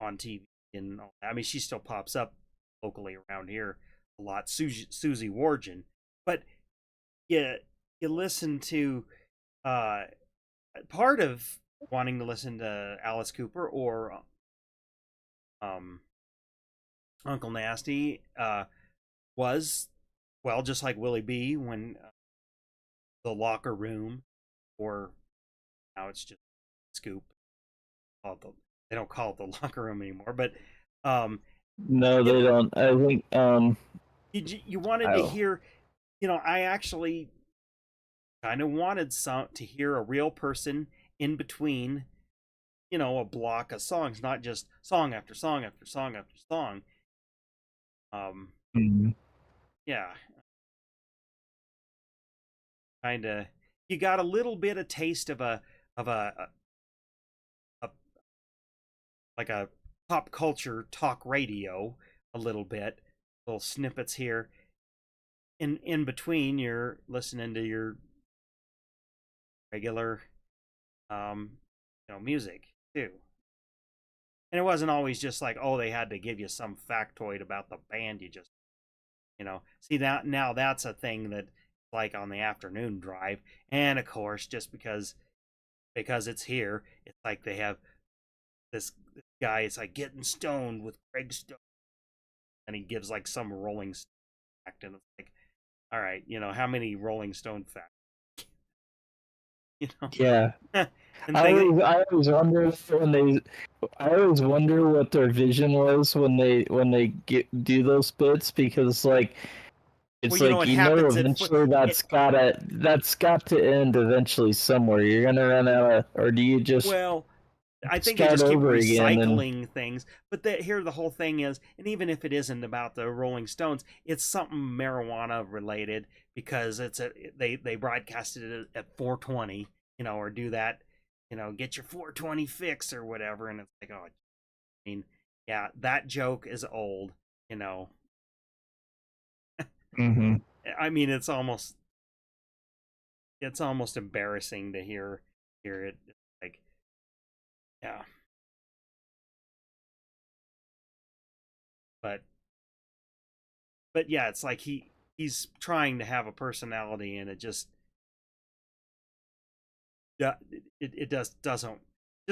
on TV and all that. I mean, she still pops up locally around here a lot. Susie Wargin, but you you listen to, uh, part of wanting to listen to Alice Cooper or um, Uncle Nasty, was, well, just like Willie B, when the locker room, or now it's just Scoop. They don't call it the locker room anymore, but um, No, you they don't. I think you wanted to oh, hear, I actually kind of wanted some to hear a real person in between, a block of songs, not just song after song after song after song. Um, mm, yeah, kind of. You got a little bit of taste of a like a pop culture talk radio, a little bit, little snippets here. In between, you're listening to your regular, um, music too. And it wasn't always just like, oh, they had to give you some factoid about the band you just, see, now that's a thing that like on the afternoon drive. And of course, just because it's here, it's like they have this guy. It's like getting stoned with Greg Stone, and he gives like some Rolling Stone fact, and it's like, all right, how many Rolling Stone facts, you know, Yeah. and thing. I always wonder when they I always wonder what their vision was when they do those bits, because like Well, it's like it happens at eventually it, that's got to end eventually somewhere. You're gonna run out of, or do you just well, I think they start just keep over again? And recycling things. But here, the whole thing is, and even if it isn't about the Rolling Stones, it's something marijuana related, because they broadcasted it at 420, or do that, get your 420 fix or whatever, and it's like, oh, I mean, yeah, that joke is old, you know. hmm I mean, it's almost embarrassing to hear it. It's like, yeah, but yeah, it's like he's trying to have a personality, and it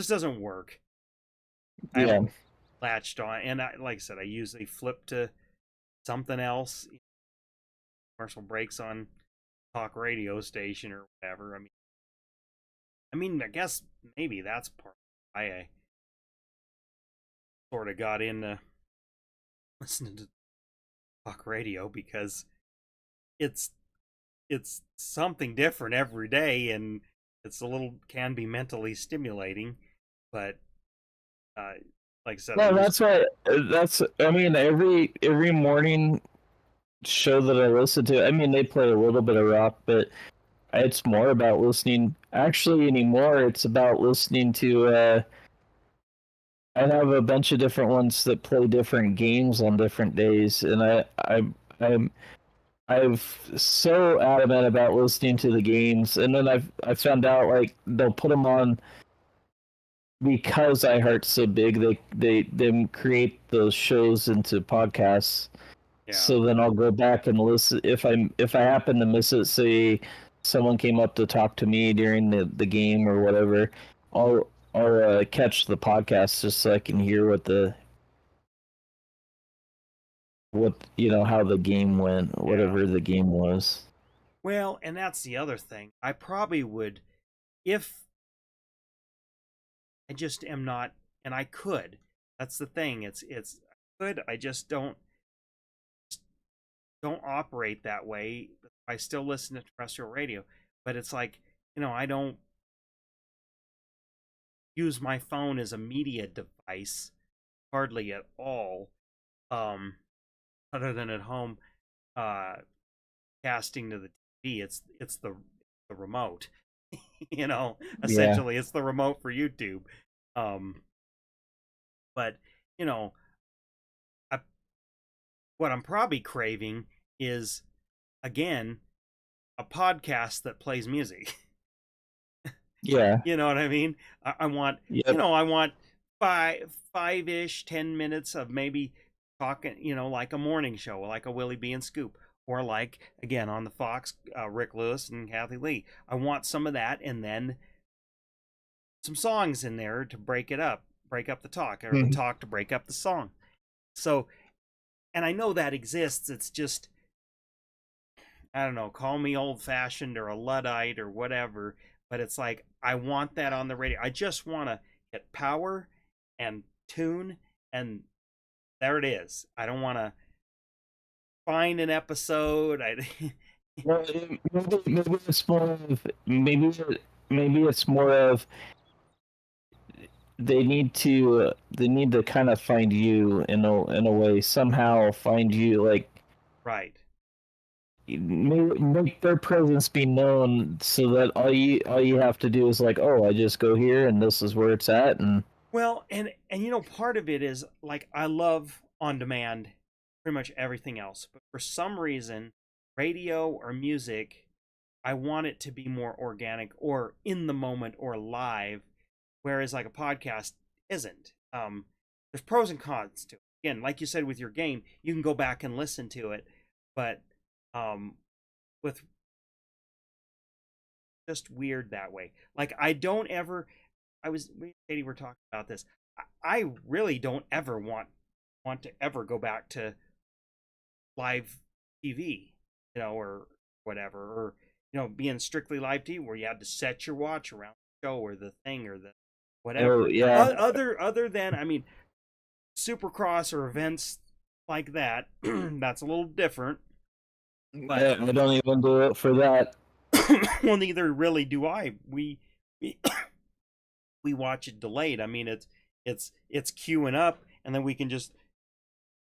doesn't work. I yeah, haven't latched on, and like I said, I usually flip to something else. Commercial breaks on talk radio station or whatever. I guess maybe that's part of why I sort of got into listening to talk radio, because it's it's something different every day, and it's a little can be mentally stimulating, but uh like I said, I no, used. that's why. That's, I mean, every morning show that I listen to, I mean, they play a little bit of rock, but it's more about listening. Actually, anymore, it's about listening to. I have a bunch of different ones that play different games on different days, and I'm I've so adamant about listening to the games, and then I found out like they'll put them on because iHeart's so big. They create those shows into podcasts. Yeah. So then I'll go back and listen if I happen to miss it. Say someone came up to talk to me during the game or whatever. I'll catch the podcast just so I can hear what how the game went, Yeah. whatever the game was. Well, and that's the other thing. I probably would, if I just am not, and I could. That's the thing. It's I could. I just don't operate that way. I still listen to terrestrial radio, but it's like, I don't use my phone as a media device hardly at all, um other than at home, uh casting to the TV. It's the remote. you know Yeah, Essentially, it's the remote for YouTube. um but you know I, what I'm probably craving is, again, a podcast that plays music. yeah, You know what I mean? I want, yep. I want five-ish 10 minutes of maybe talking, like a morning show, like a Willie B and Scoop, or like, again, on the Fox, Rick Lewis and Kathy Lee. I want some of that, and then some songs in there to break up the talk, or the Mhm. talk to break up the song. So, and I know that exists. It's just, I don't know, call me old fashioned or a Luddite or whatever, but it's like, I want that on the radio. I just want to hit power and tune, and there it is. I don't want to find an episode. Well, maybe it's more of maybe it's more of they need to kind of find you in a way, somehow find you, like Right. make their presence be known, so that all you have to do is like, oh, I just go here and this is where it's at. And Well, and part of it is like, I love on demand pretty much everything else, but for some reason, radio or music, I want it to be more organic or in the moment or live, whereas like a podcast isn't. There's pros and cons to it. Again, like you said with your game, you can go back and listen to it, but um, with just weird that way. Like I don't ever. Me and Katie were talking about this. I really don't ever want to ever go back to live TV, or whatever, or being strictly live TV where you had to set your watch around the show or the thing or the Oh whatever. yeah, Other than, I mean, Supercross or events like that, that's a little different. But I don't even do it for that. well, neither really do I. We we watch it delayed. I mean, it's queuing up, and then we can just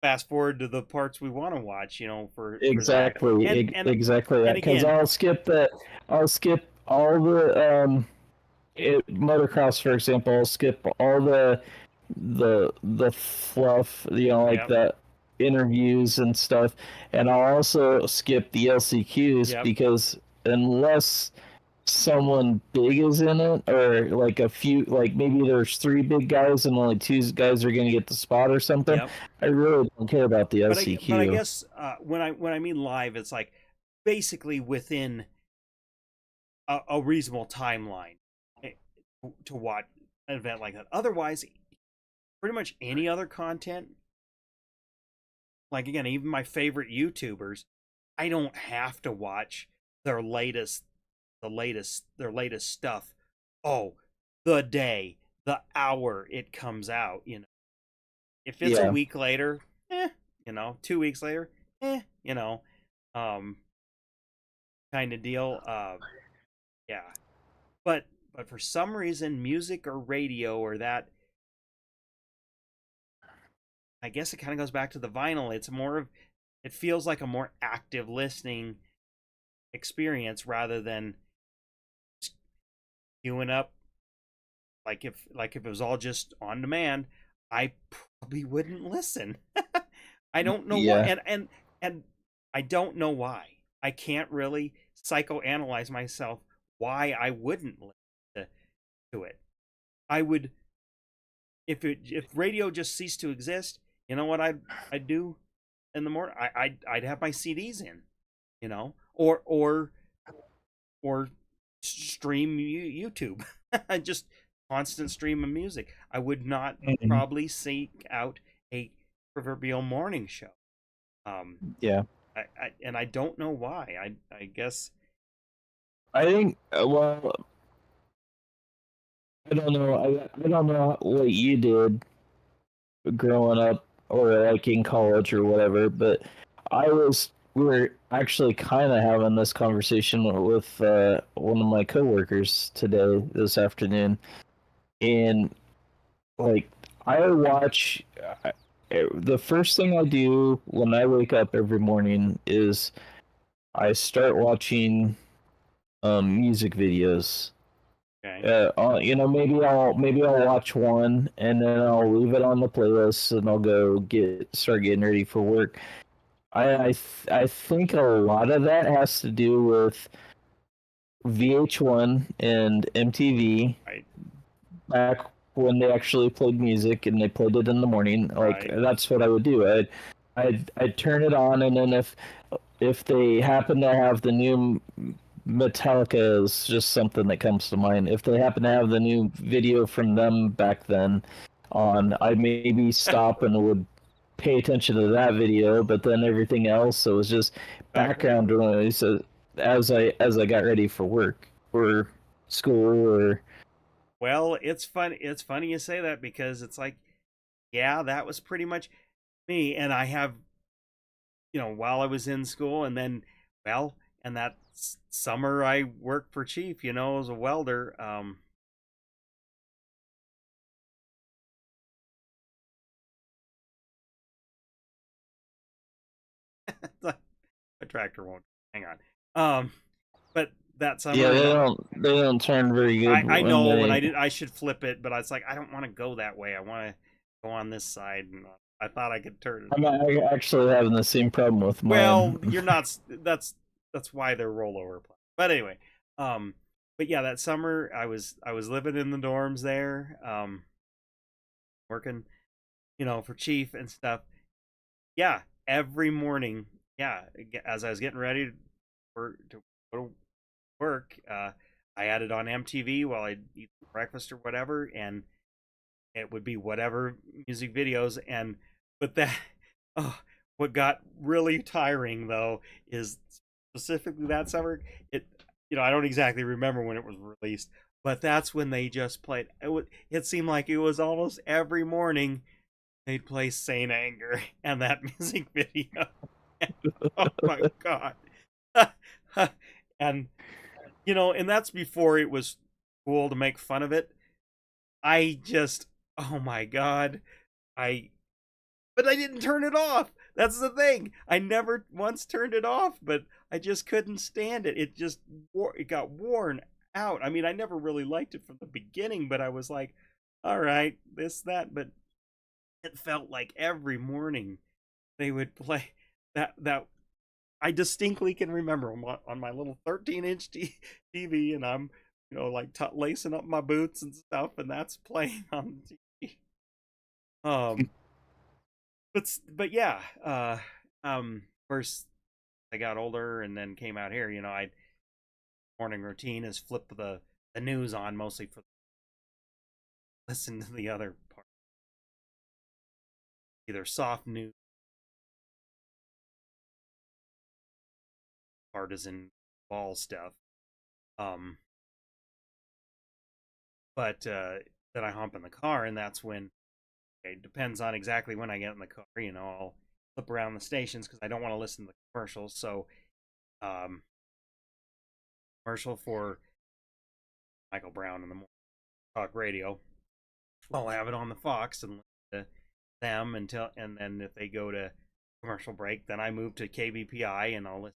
fast forward to the parts we want to watch, for that. Exactly, exactly that. And Because again, I'll skip that. I'll skip all the motocross, for example. I'll skip all the fluff, like yep, the interviews and stuff, and I'll also skip the LCQs yep, because unless someone big is in it, or like a few, like maybe there's three big guys and only two guys are going to get the spot or something, yep. I really don't care about the But I LCQ. guess when I mean live, it's like basically within a reasonable timeline, eh, to watch an event like that. Otherwise, pretty much any other content, like again, even my favorite YouTubers, I don't have to watch their latest, their latest stuff. Oh, the day, the hour it comes out. If it's a Yeah, week later, 2 weeks later, eh, um, kind of deal. Yeah, but for some reason, music or radio or that, I guess it kind of goes back to the vinyl. It feels like a more active listening experience rather than queuing up. Like if it was all just on demand, I probably wouldn't listen. I don't know why, yeah. and I don't know why. I can't really psychoanalyze myself why I wouldn't listen to it. I would, if radio just ceased to exist. You know what I'd do in the morning? I'd have my CDs in, or stream YouTube. Just constant stream of music. I would not Mhm. probably seek out a proverbial morning show. Um, Yeah. and I don't know why. I guess. I think, well, I don't know. I don't know what you did growing up or like in college or whatever, but we were actually kind of having this conversation with one of my coworkers today, this afternoon. And like, I watch, the first thing I do when I wake up every morning is I start watching music videos. Okay. Maybe I'll watch one and then I'll leave it on the playlist and I'll go start getting ready for work. I think a lot of that has to do with VH1 and MTV Right. back when they actually played music and they played it in the morning. Like Right. that's what I would do. I'd turn it on, and then if they happen to have the new Metallica is just something that comes to mind. If they happen to have the new video from them back then on, I maybe stop and would pay attention to that video, but then everything else, so it was just Exactly. background noise as I got ready for work or school or Well, it's fun. It's funny you say that because it's like, yeah, that was pretty much me. And I have, while I was in school, and then, well, and that summer I worked for Chief, as a welder. A tractor won't. Hang on. But that yeah, summer, they don't turn very good I when know, and they. I should flip it, but it's like I don't want to go that way. I want to go on this side, and I thought I could turn it. I'm actually having the same problem with mine. Well, you're not. That's why they're rollover plans. But anyway, um, but yeah, that summer I was living in the dorms there, working, for Chief and stuff. Yeah, every morning, yeah, as I was getting ready to go to work, I had it on MTV while I'd eat breakfast or whatever, and it would be whatever music videos. And but that, oh, what got really tiring though is specifically that summer. It, I don't exactly remember when it was released, but that's when they just played. It seemed like it was almost every morning they'd play Saint Anger and that music video. Oh my god. And and that's before it was cool to make fun of it. I just, oh my god. I but I didn't turn it off. That's the thing. I never once turned it off, but I just couldn't stand it. It got worn out. I mean, I never really liked it from the beginning, but I was like, all right, this that, but it felt like every morning they would play that I distinctly can remember on my little 13-inch TV, and I'm like lacing up my boots and stuff, and that's playing on the TV. Um, but yeah, first I got older and then came out here. I morning routine is flip the news on mostly for listen to the other part, either soft news, partisan ball stuff. Um, but then I hump in the car, and that's when it depends on exactly when I get in the car. I'll flip around the stations because I don't want to listen to the commercials. So, um, commercial for Michael Brown in the morning talk radio. I'll have it on the Fox and listen to them and then if they go to commercial break, then I move to KBPI and I'll listen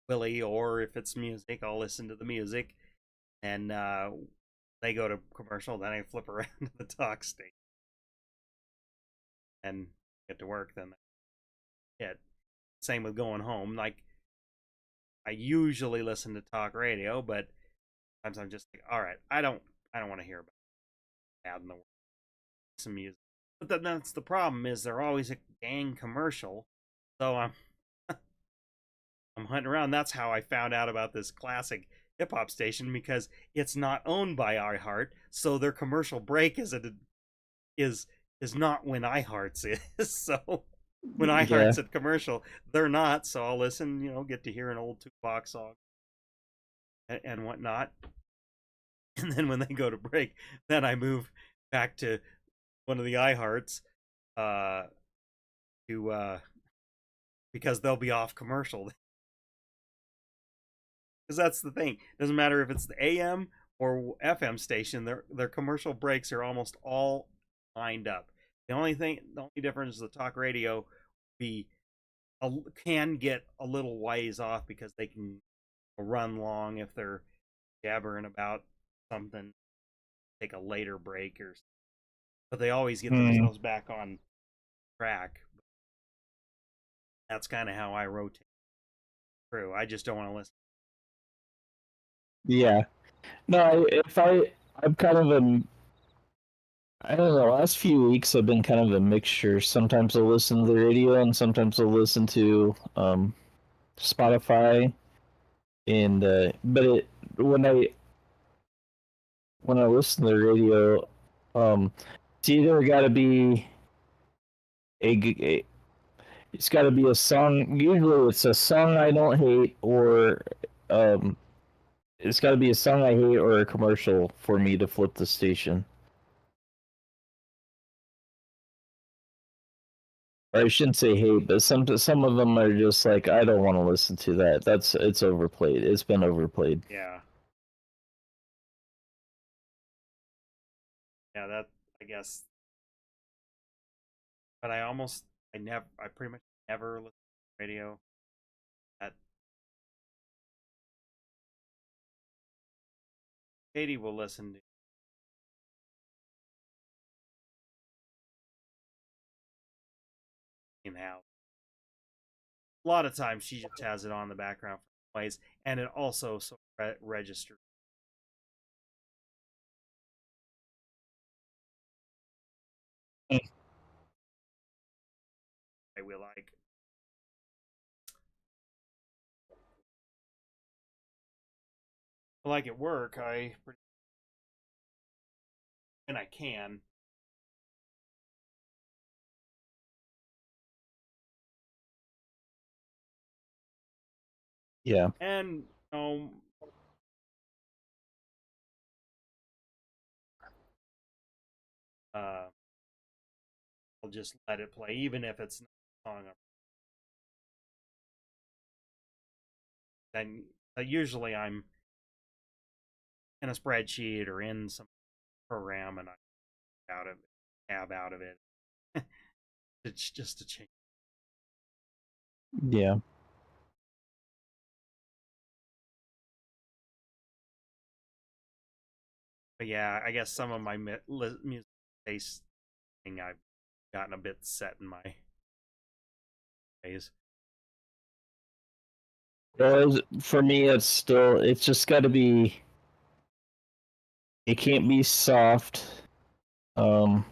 to Willie, or if it's music, I'll listen to the music. And they go to commercial, then I flip around to the talk station and get to work. Then it. Same with going home. Like I usually listen to talk radio, but sometimes I'm just like, all right, I don't want to hear about bad in the world. Some music. But then that's the problem is they're always a dang commercial. So I'm hunting around. That's how I found out about this classic hip hop station, because it's not owned by iHeart, so their commercial break is is not when iHeart's is. So when Yeah. iHeart's at commercial, they're not. So I'll listen, get to hear an old Tupac song and whatnot. And then when they go to break, then I move back to one of the iHearts uh, to because they'll be off commercial. Because that's the thing. It doesn't matter if it's the AM or FM station. Their commercial breaks are almost all lined up. The only difference is the talk radio be can get a little ways off because they can run long if they're jabbering about something. Take a later break but they always get Hmm. themselves back on track. That's kind of how I rotate through. I just don't want to listen. Yeah. No, I'm kind of a I don't know. The last few weeks, I've been kind of a mixture. Sometimes I'll listen to the radio, and sometimes I'll listen to Spotify. And but when I listen to the radio, it's either got to be a it's got to be a song. Usually, it's a song I don't hate, or um, it's got to be a song I hate or a commercial for me to flip the station. Or I shouldn't say hate, but some of them are just like I don't want to listen to that. It's overplayed. It's been overplayed. Yeah, yeah. That I guess. But I pretty much never listen to radio. That Katie will listen to in the house. A lot of times she just has it on the background for noise, and it also registers I we like. like at work, and I can. Yeah. And uh, I'll just let it play, even if it's not a song. Then usually I'm in a spreadsheet or in some program, and I out of tab out of it. It's just a change. Yeah. But yeah, I guess some of my music taste thing I've gotten a bit set in my ways. Well, for me, it's just got to be. It can't be soft. Um,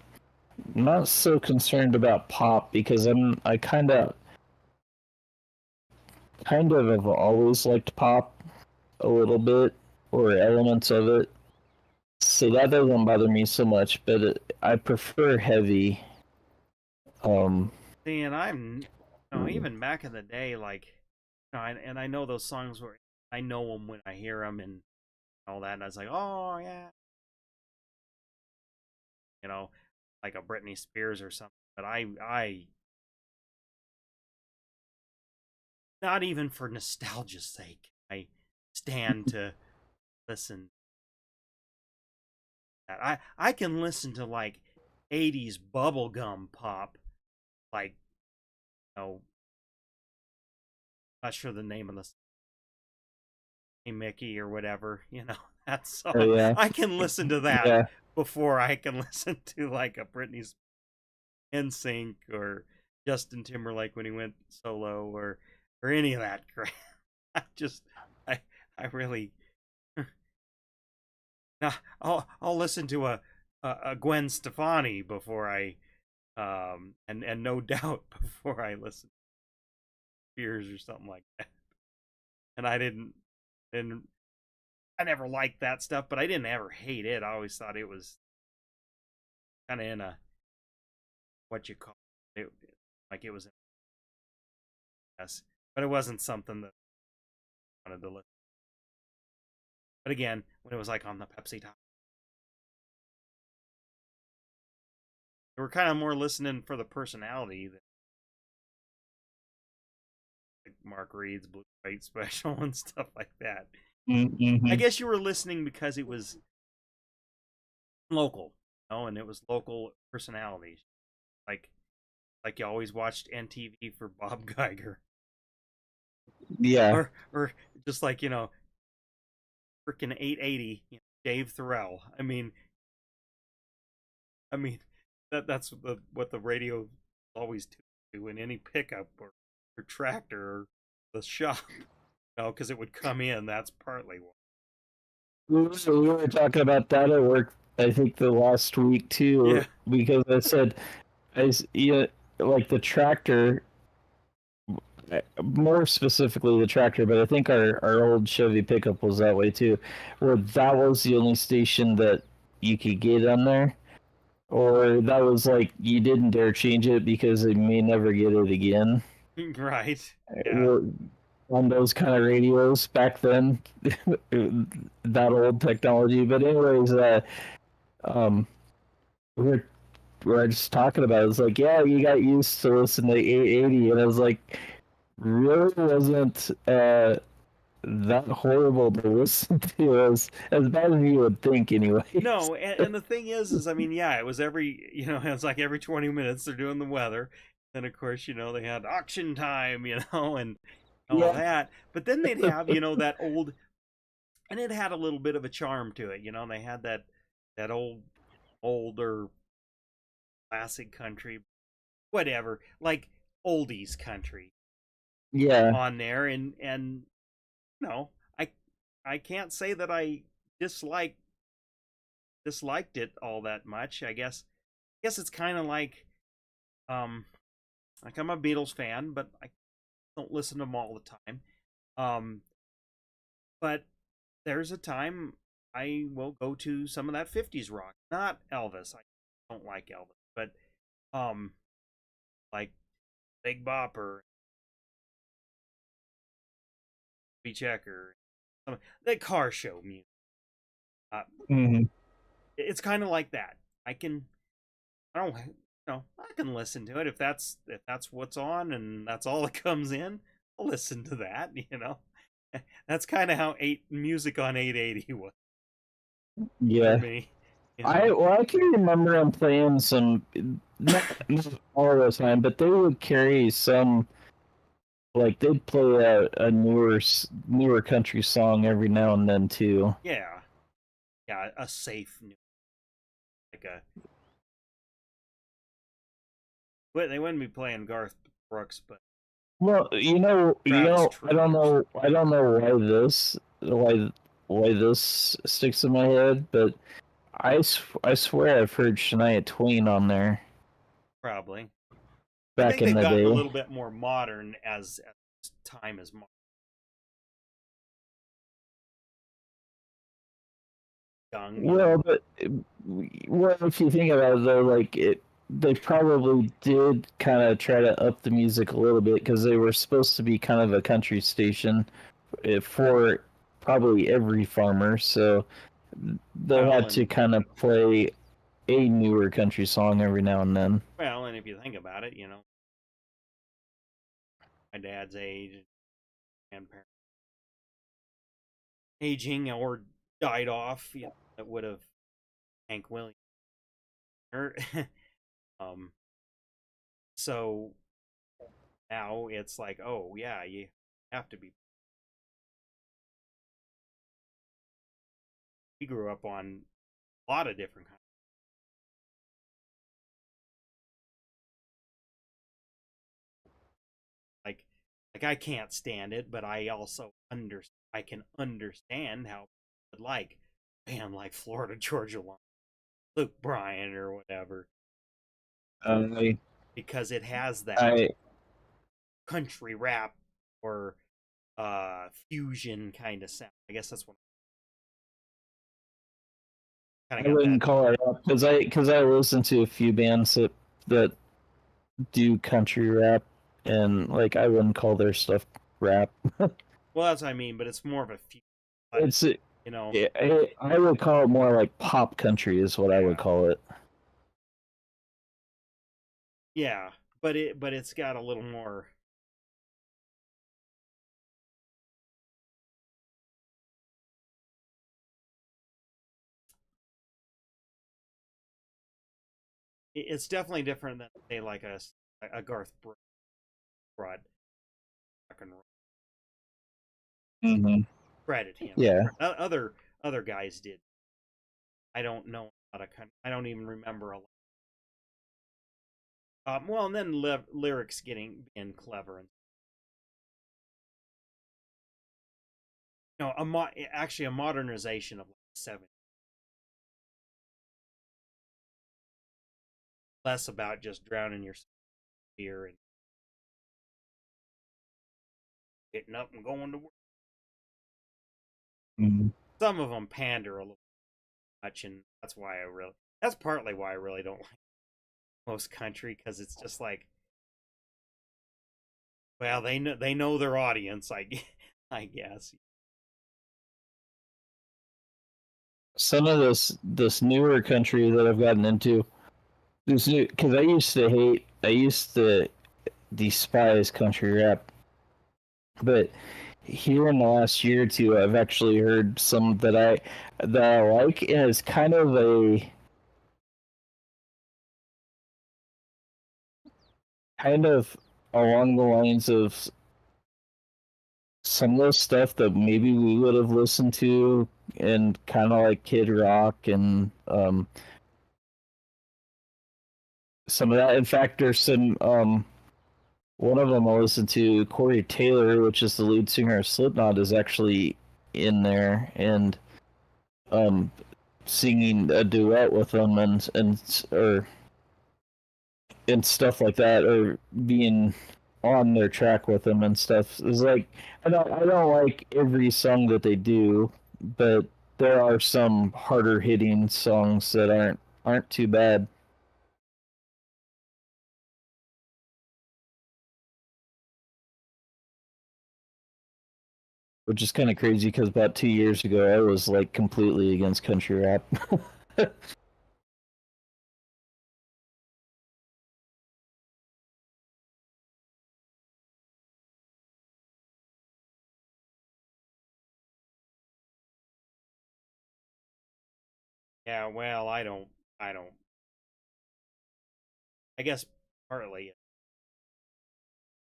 not so concerned about pop because I kind of have always liked pop a little bit or elements of it, so that doesn't bother me so much. But I prefer heavy. Um, See, and even back in the day, like, and I know those songs were, I know them when I hear them and all that, and I was like, oh yeah, you know, like a Britney Spears or something. But I, not even for nostalgia's sake, I stand to listen. I can listen to like 80s bubblegum pop, like, not sure the name of the Hey Mickey or whatever, that oh song. yeah, I can listen to that yeah, before I can listen to like a Britney's NSYNC or Justin Timberlake when he went solo or any of that crap. I just I I really I'll listen to a Gwen Stefani before I and no doubt before I listen to Spears or something like that. And and I never liked that stuff, but I didn't ever hate it. I always thought it was kind of in a what you call it, like it was yes, but it wasn't something that I wanted to listen. But again, when it was like on the Pepsi top, they were kind of more listening for the personality than like Mark Reed's Blue White Special and stuff like that. I mm-hmm. guess you were listening because it was local, and it was local personalities. Like like you always watched NTV for Bob Geiger, Yeah, or just like freaking 880, Dave Thorell. I mean that's what the radio always do in any pickup or tractor or the shop, because it would come in. That's partly why. we were talking about that at work. I think the last week Yeah, too, because I said, yeah, like the tractor, more specifically the tractor, but I think our old Chevy pickup was that way too, where that was the only station that you could get on there, or that was like you didn't dare change it because they may never get it again. right. Yeah. Well, on those kind of radios back then, that old technology. But anyways, um, we're we're just talking about it. It's like, yeah, you got used to listen to 880, and I was like, really wasn't that horrible to listen to, as bad as you would think, anyways. No, and the thing is, I mean, yeah, it was every, it's like every 20 minutes they're doing the weather. And of course, they had auction time, and all Yeah, that. But then they'd have, that old, and it had a little bit of a charm to it, they had that older classic country, whatever, like oldies country yeah, on there, and I can't say that I dislike disliked it all that much. I guess it's kind of um like I'm a Beatles fan, but I don't listen to them all the time. Um but there's a time I will go to some of that 50s rock. Not Elvis. I don't like Elvis, but um like Big Bopper, B Checker, the car show music. Uh, Mm-hmm. it's kind of like that. I don't I can listen to it if that's what's on and that's all that comes in. I'll. To that, you know. That's kind of how eight music on 880 was for Yeah. me, you know. I can remember them playing some, not all the time, but they would carry some, like they'd play a newer country song every now and then too. Yeah, yeah, a safe like a. But they wouldn't be playing Garth Brooks, but Well, Travis I don't know why this sticks in my head, but I swear I've heard Shania Twain on there probably. I back think in they've the gotten a day. little bit more modern as time has young, you Well, know. but well, if you think about it, though, they probably did kind of try to up the music a little bit because they were supposed to be kind of a country station for probably every farmer, so they Well, had to and kind of play a newer country song every now and then. if you think about it, you know, my dad's age, grandparents aging or died off, you know, that would have Hank Williams. um, so now it's like, oh yeah, you have to be. We grew up on a lot of different kinds. Like, I can't stand it, but I also I can understand how like band like Florida Georgia Line, Luke Bryan or whatever, I because it has that I country rap or fusion kind of sound. I guess that's what kind I of got that. wouldn't call it rap because I listen to a few bands that do country rap, and like I wouldn't call their stuff rap. Well, that's what I mean, but it's more of a fusion. But It's you know, I would call it more like pop country is what I would yeah, call it. yeah, but it's got a little more. It's definitely different than say like a Garth Brooks broad rock and roll. Mm-hmm. Credit him. Yeah. Other guys did. I don't know how to kind. I don't even remember a lot. Well, and then lyrics getting being clever and actually a modernization of like seven, less about just drowning your fear and getting up and going to work. Mm-hmm. Some of them pander a little much, and that's partly why I really don't like most country because it's just like, well, they know their audience, I guess. Some of this newer country that I've gotten into, this new because I used to despise country rap, but here in the last year or two, I've actually heard some that I like, and it's kind of along the lines of some of the stuff that maybe we would have listened to, and kind of like Kid Rock and some of that. In fact, there's some one of them I listened to, Corey Taylor, which is the lead singer of Slipknot, is actually in there and um singing a duet with them and stuff like that, or being on their track with them and stuff. It's like I don't like every song that they do, but there are some harder hitting songs that aren't too bad. Which is kind of crazy because about 2 years ago I was like completely against country rap. Yeah, well, I don't. I guess partly,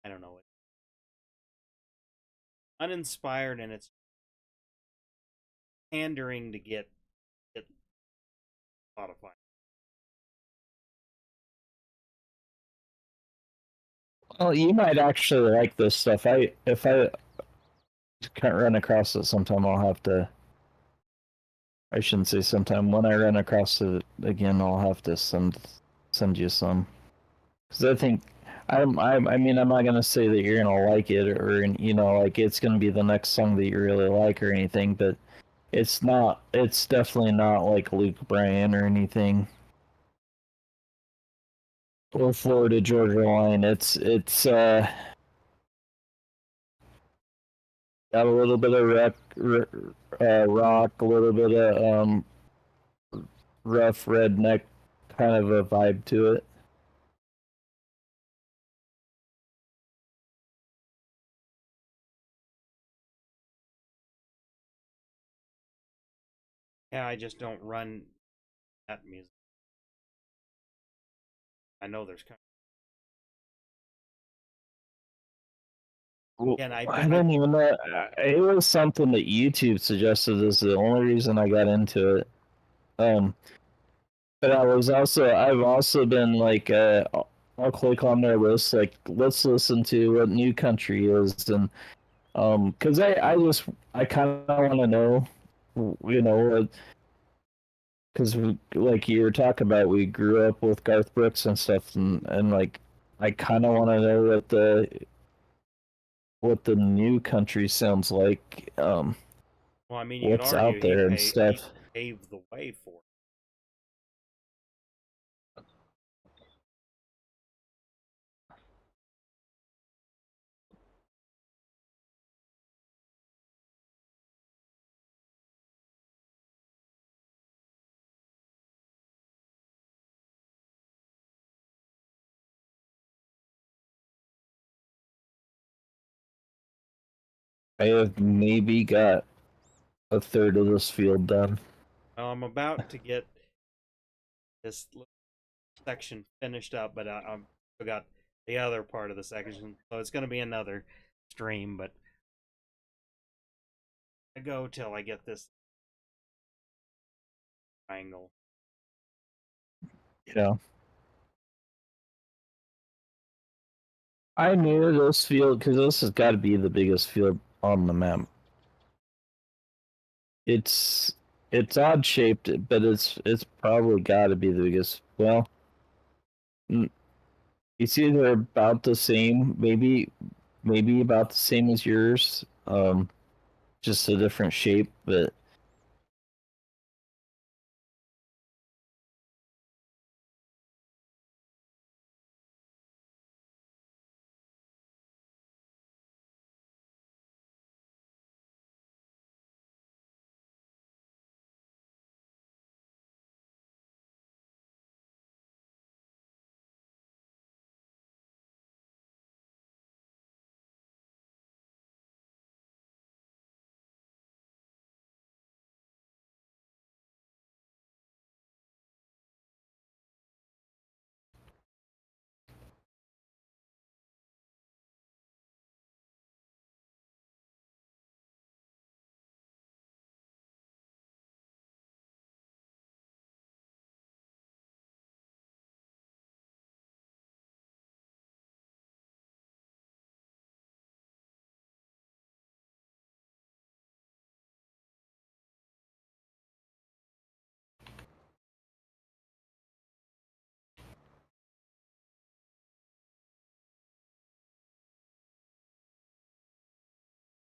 I don't know. It's uninspired and it's pandering to get Spotify. Well, you might actually like this stuff. I if I can't run across it sometime, I'll have to. I shouldn't say sometime. When I run across it again, I'll have to send you some. Because I think I mean, I'm not gonna say that you're gonna like it or like it's gonna be the next song that you really like or anything, but it's not. It's definitely not like Luke Bryan or anything or Florida Georgia Line. It's got a little bit of rock, a little bit of rough redneck kind of a vibe to it. Yeah, I just don't run that music. I know there's kind Well, of, and I I don't even know. It was something that YouTube suggested is the only reason I got into it. Um, but I've also been like, I'll click on their list, like, let's listen to what new country is, and because I kind of want to know, because like you were talking about, we grew up with Garth Brooks and stuff, and like, I kind of want to know what the new country sounds like, well, I mean, you could what's argue out there and he stuff. paved the way for it. I have maybe got a third of this field done. Well, I'm about to get this section finished up, but I've got the other part of the section, so it's going to be another stream. But I go till I get this triangle. You know, I knew this field because this has got to be the biggest field on the map. It's it's odd shaped, but it's probably got to be the biggest. Well, it's either about the same, maybe about the same as yours, just a different shape. But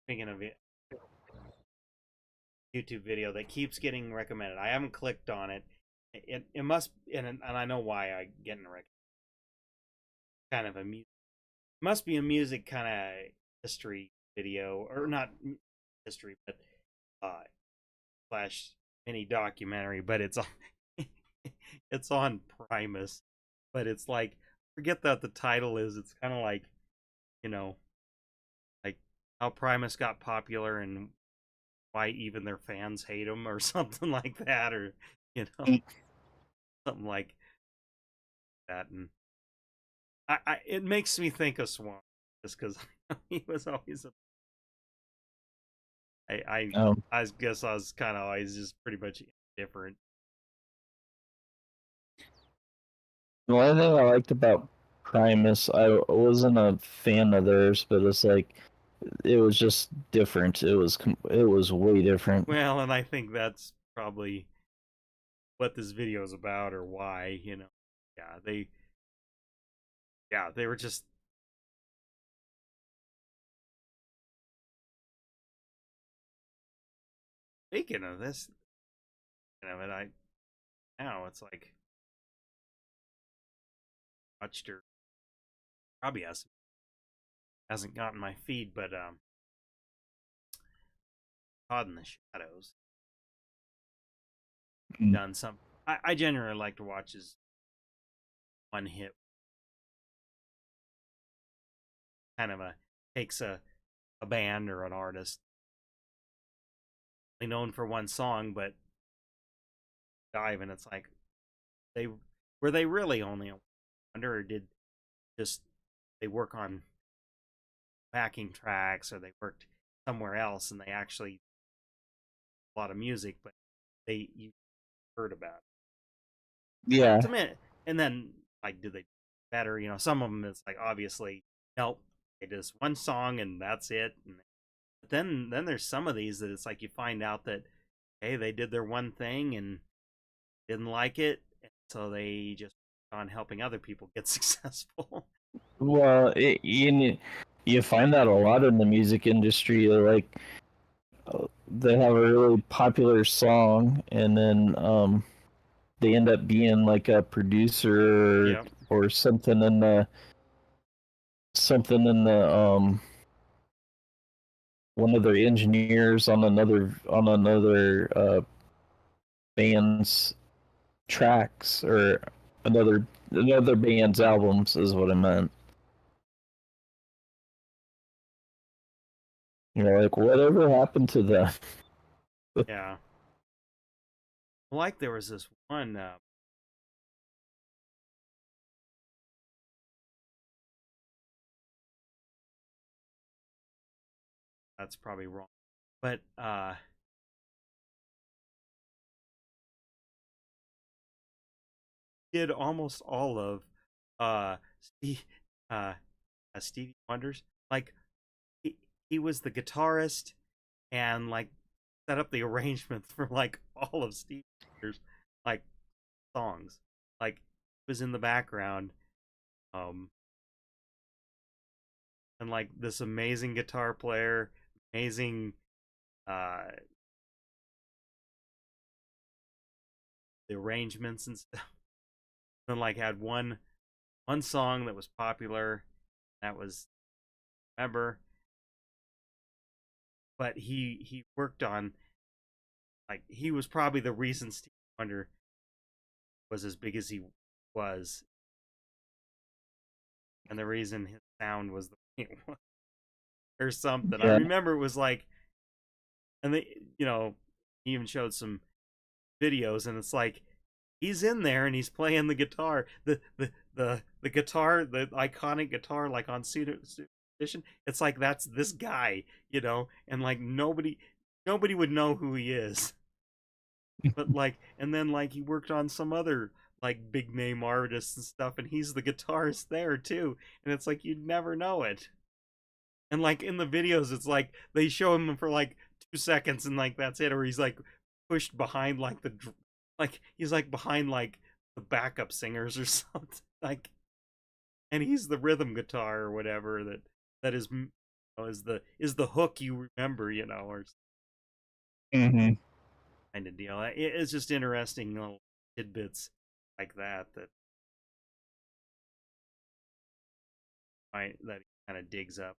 Speaking of it, YouTube video that keeps getting recommended. I haven't clicked on it. It must, and I know why I get in a kind of a music. Must be a music kind of history video, or not history, but uh slash mini documentary. But it's on it's on Primus. But it's like, forget that the title is. It's kind of like, you know, like how Primus got popular and why even their fans hate him, or something like that, or you know, something like that. And it makes me think of Swan, just because he was always Um, I guess I was kind of always just pretty much indifferent. the only thing I liked about Primus, I wasn't a fan of theirs, but it's like it was just different. It was way different. Well, and I think that's probably what this video is about, or why, you know. Yeah, they were just, speaking of this, you know, and I now it's like watched her, probably hasn't gotten my feed, but Caught in the Shadows Mm. done some. I generally like to watch his one hit, kind of a takes a band or an artist known for one song, but dive, and it's like, they were they really only a wonder, or did just they work on backing tracks, or they worked somewhere else and they actually a lot of music, but you heard about it. Yeah, To me, and then like, did they better? You know, some of them it's like, obviously, nope, they just one song and that's it. And but then there's some of these that it's like you find out that, hey, they did their one thing and didn't like it, and so they just on helping other people get successful. well, you find that a lot in the music industry. Like they have a really popular song, and then they end up being like a producer Yep. or something in the one of their engineers on another band's tracks, or another band's albums is what I meant. You know, like whatever happened to that? Yeah. Like there was this one, that's probably wrong, but did almost all of Steve, uh, Stevie Wonder's. Like he was the guitarist and like set up the arrangements for like all of Stevie Wonder's like songs. Like was in the background, um, and like this amazing guitar player, amazing uh the arrangements and stuff. And like had one song that was popular, that was, remember, but he worked on, like, he was probably the reason Stevie Wonder was as big as he was, and the reason his sound was the way it was, or something. I Yeah. remember it was like, and they, you know, he even showed some videos, and it's like he's in there and he's playing the guitar, the guitar, the iconic guitar, like on Suit Edition. It's like that's this guy, you know, and like nobody would know who he is. But like, and then like he worked on some other like big name artists and stuff, and he's the guitarist there too, and it's like you'd never know it. And like in the videos, it's like they show him for like 2 seconds and like that's it, or he's like pushed behind like like he's like behind like the backup singers or something, like, and he's the rhythm guitar or whatever that is, is the hook you remember, you know, or Mm-hmm. kind of deal. It's just interesting little tidbits like that that kind of digs up.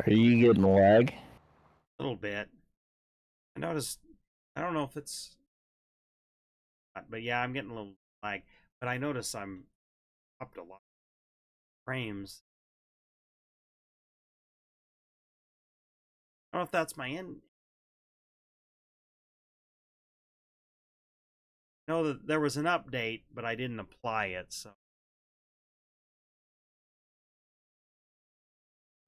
Are you getting lag? A little bit. I noticed. I don't know if it's, but yeah, I'm getting a little lag. But I notice I'm up to a lot of frames. I don't know if that's my end. I know that there was an update, but I didn't apply it. So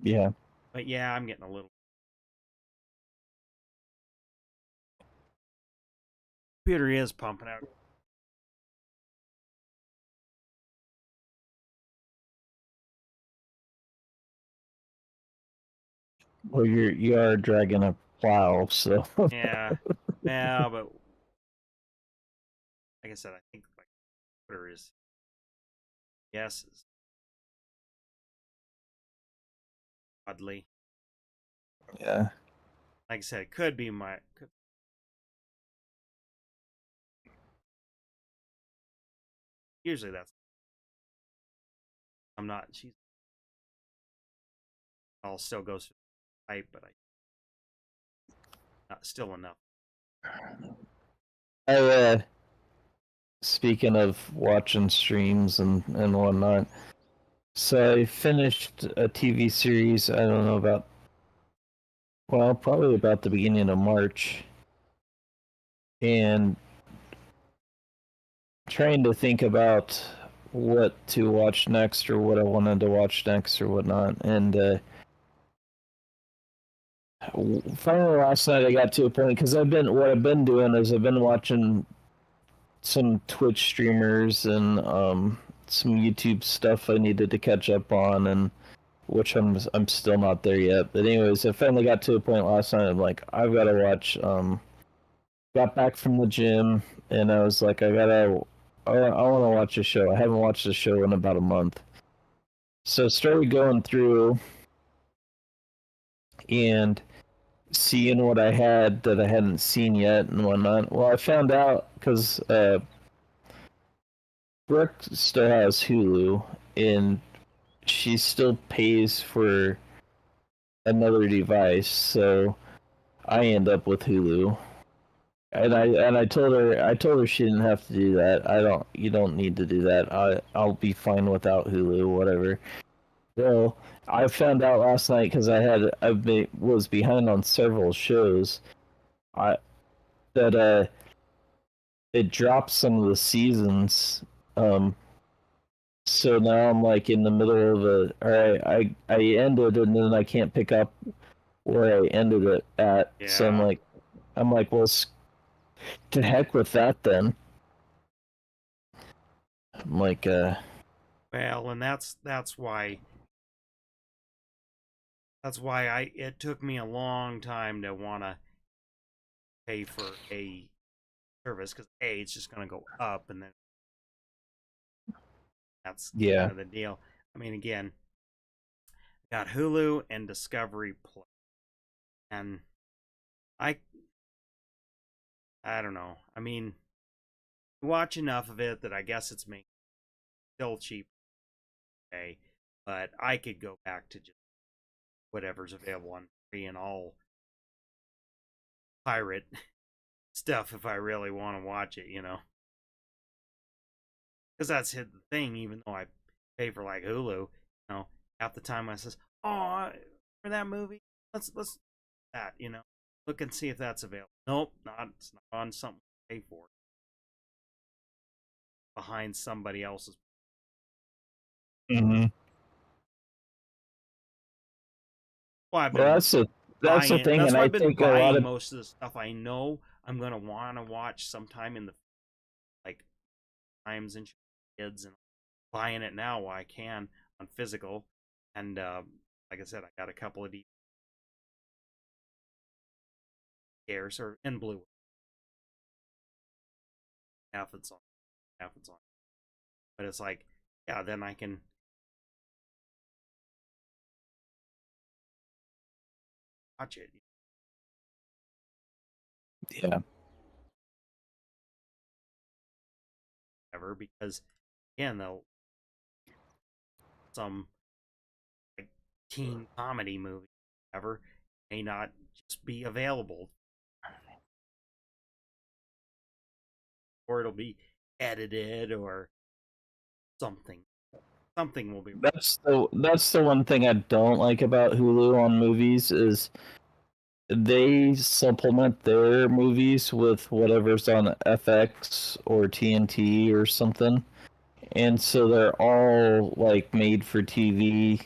Yeah. but yeah, I'm getting a little. Computer is pumping out. Well, you are dragging a plow, so. Yeah, yeah, but like I said, I think my computer is yeses oddly. Yeah. Like I said, it could be my. Usually that's. I'm not. She's. I'll still go through the pipe, but I not still enough. I speaking of watching streams and whatnot, so I finished a TV series. I don't know about, well, probably about the beginning of March, and trying to think about what to watch next or what I wanted to watch next or whatnot. And finally last night I got to a point because what I've been doing is I've been watching some Twitch streamers and some YouTube stuff I needed to catch up on, and which I'm still not there yet. But anyways, I finally got to a point last night. I'm like, I've got to watch. Got back from the gym, and I was like, I want to watch a show. I haven't watched a show in about a month. So I started going through and seeing what I had that I hadn't seen yet and whatnot. Well, I found out because Brooke still has Hulu, and she still pays for another device, so I end up with Hulu. And I told her she didn't have to do that. You don't need to do that. I'll be fine without Hulu, whatever. Well, I found out last night because was behind on several shows. I that it dropped some of the seasons. Um, so now I'm like in the middle of all right, I ended and then I can't pick up where I ended it at. So Yeah. I'm like, well, to heck with that then. I'm like, Well, and that's why I it took me a long time to want to pay for a service, because a it's just going to go up, and then that's yeah, kind of the deal. I mean, again, got Hulu and Discovery Plus, and I I don't know. I mean, you watch enough of it that I guess it's making still cheap today, but I could go back to just whatever's available on free, and all pirate stuff if I really want to watch it. Because that's the thing. Even though I pay for like Hulu, half the time I says, "Oh, for that movie, let's that, look and see if that's available." Nope, not it's not on something I pay for behind somebody else's. mm-hmm. Well, I've Well, been that's the buying. thing, That's and why I I've been think a lot buying of most of the stuff I know I'm gonna want to watch sometime in the like times and kids, and buying it now while I can on physical. And like I said, I got a couple of DVRs or in blue. Half it's on, half it's on. But it's like, yeah, then I can watch it yeah, ever, because again, though, some like teen comedy movie ever may not just be available, or it'll be edited or something. Something will be. that's the one thing I don't like about Hulu on movies is they supplement their movies with whatever's on FX or TNT or something, and so they're all like made for TV.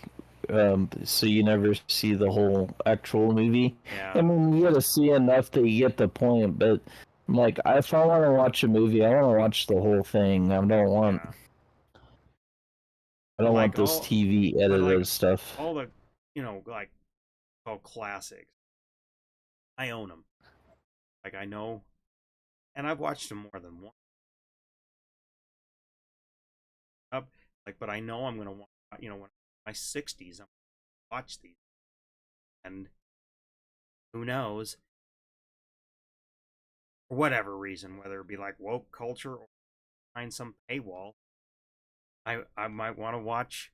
So you never see the whole actual movie. I Yeah, mean, you gotta see enough to get the point, but like, if I want to watch a movie, I want to watch the whole thing. yeah. I But don't like want this all, TV but like edited stuff. all the, like called classics. I own them. Like I know, and I've watched them more than one. Up, like, but I know I'm gonna want, when my 60s, I'm gonna watch these, and who knows, for whatever reason, whether it be like woke culture or behind some paywall, I might want to watch.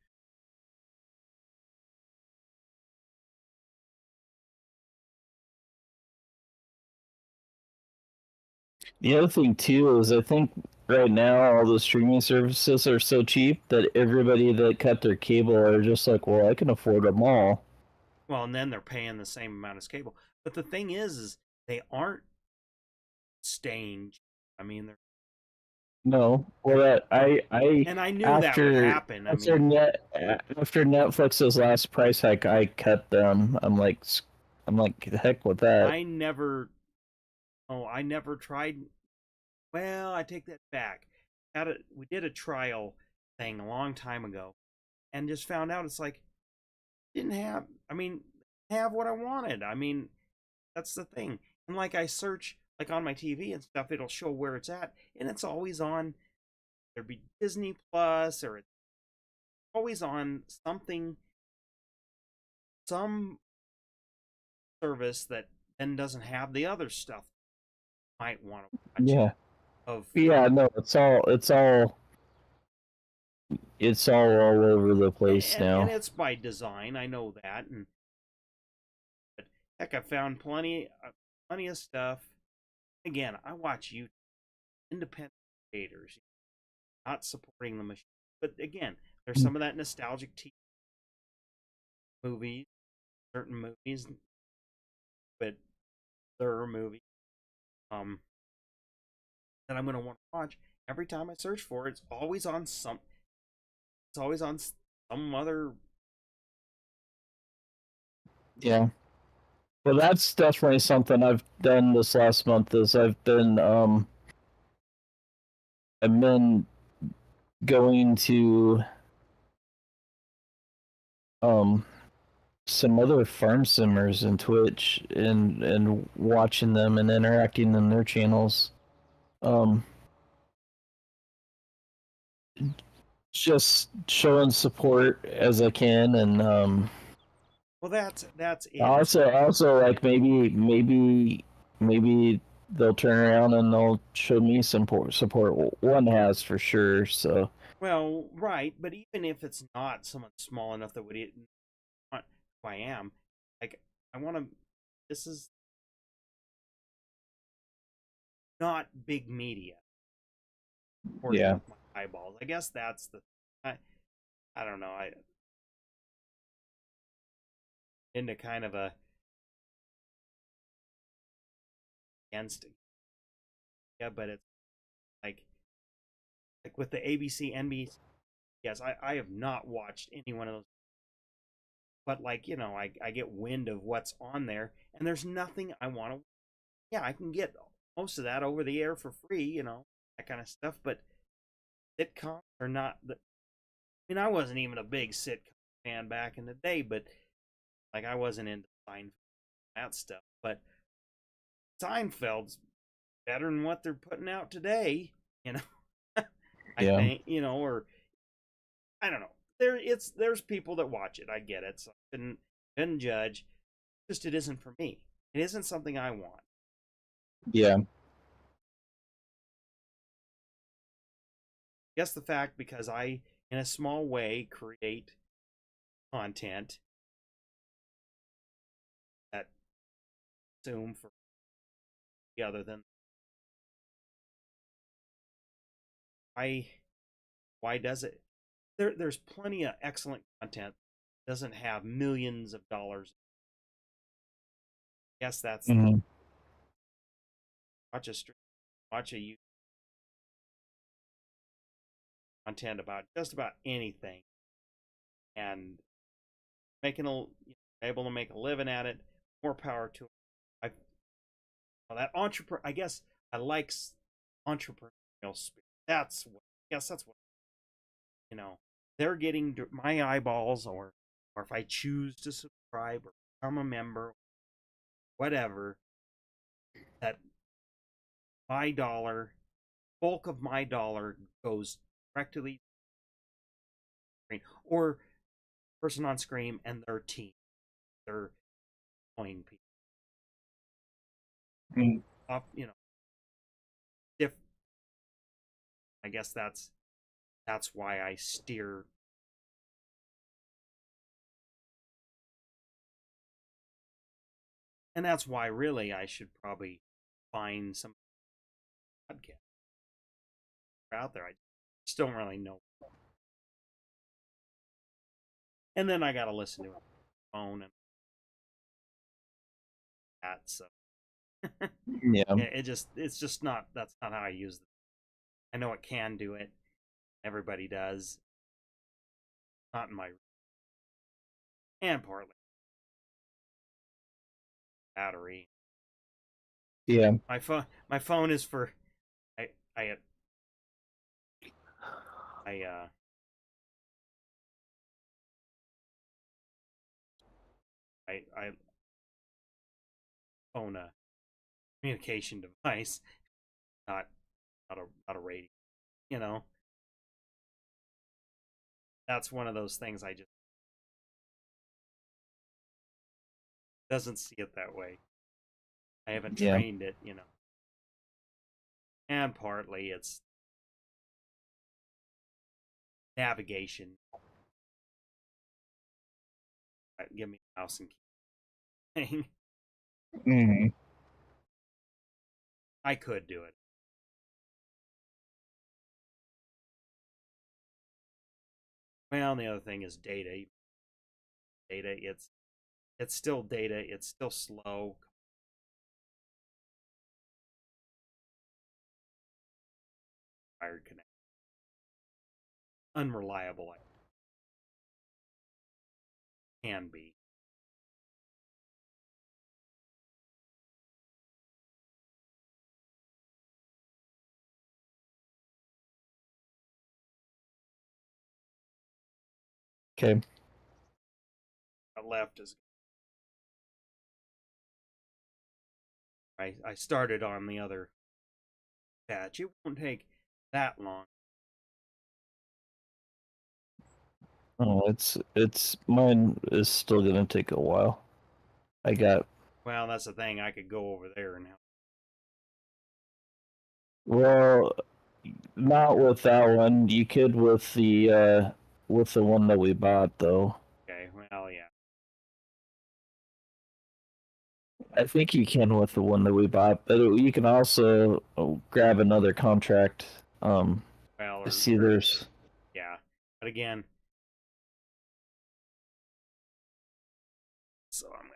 The other thing too is I think right now all the streaming services are so cheap that everybody that cut their cable are just like, well, I can afford them all. Well, and then they're paying the same amount as cable. But the thing is they aren't staying. I mean, they're, No, well, I and I knew that would after happen. I mean, after Netflix's last price hike, I cut them. I'm like, the heck with that. I never. Oh, I never tried. Well, I take that back. We did a trial thing a long time ago, and just found out it's like didn't have. I mean, have what I wanted. I mean, that's the thing. And like I search like on my TV and stuff, it'll show where it's at, and it's always on. There'd be Disney Plus, or it's always on something, some service that then doesn't have the other stuff you might want to watch. Yeah. Of Yeah, no, it's all over the place and now. it's by design. I know that, and but heck, I found plenty of stuff. Again, I watch you independent creators, not supporting the machine. But again, there's some of that nostalgic movies, certain movies, but there are movies um that I'm gonna want to watch. Every time I search for it, it's always on some. It's always on some other. Yeah. Well, that's definitely something I've done this last month. Is I've been going to um some other farm simmers in Twitch and watching them and interacting in their channels. Um, just showing support as I can, and Well, that's it. Is also like maybe they'll turn around and they'll show me some support. One has for sure. So well, right, but even if it's not someone small enough that would not who I am, like I want to. This is not big media supporting yeah, with my eyeballs. I guess that's the. I don't know. I into kind of a against yeah, but it's like with the ABC, NBC. Yes, I have not watched any one of those, but like I get wind of what's on there, and there's nothing I want to. Yeah, I can get most of that over the air for free, that kind of stuff. But sitcoms are not the. I mean, I wasn't even a big sitcom fan back in the day, but like I wasn't into Seinfeld that stuff. But Seinfeld's better than what they're putting out today, you know. I yeah, think, or I don't know. There's people that watch it. I get it. So I couldn't judge. Just it isn't for me. It isn't something I want. yeah, I guess the fact because I, in a small way, create content that assume for the other than I why does it there's plenty of excellent content that doesn't have millions of dollars. Yes, that's mm-hmm. watch a stream, watch a YouTube content about just about anything and making able to make a living at it. More power to it. I well, that entrepreneur. I guess I like entrepreneurial spirit. That's what. Yes, that's what you know. They're getting my eyeballs, or if I choose to subscribe or become a member, whatever. That my dollar, bulk of my dollar goes directly to or person on screen and their team. They're employing people. Mm, Up, diff, I guess that's why I steer, and that's why really I should probably find some podcast out there. I just don't really know, and then I got to listen to it on my phone and that. So yeah, it's just not that's not how I use it. I know it can do it. Everybody does. Not in my and partly battery. yeah, My phone is for I I I I own a communication device, not not a radio. You know, that's one of those things I just doesn't see it that way. I haven't Yeah. trained it, you know. And partly it's navigation. Give me a mouse and key thing. Mm. I could do it. Well, the other thing is data. Data, it's still data. It's still slow. Wired connect. Unreliable. Can be. Okay. Left is. I started on the other patch. It won't take that long. Oh, it's mine is still gonna take a while. I got Well, that's the thing. I could go over there and help. well, not with that one. You could with the one that we bought though. Okay. Well, yeah. I think you can with the one that we bought, but you can also grab another contract. Well, I see there's yeah. But again, so I'm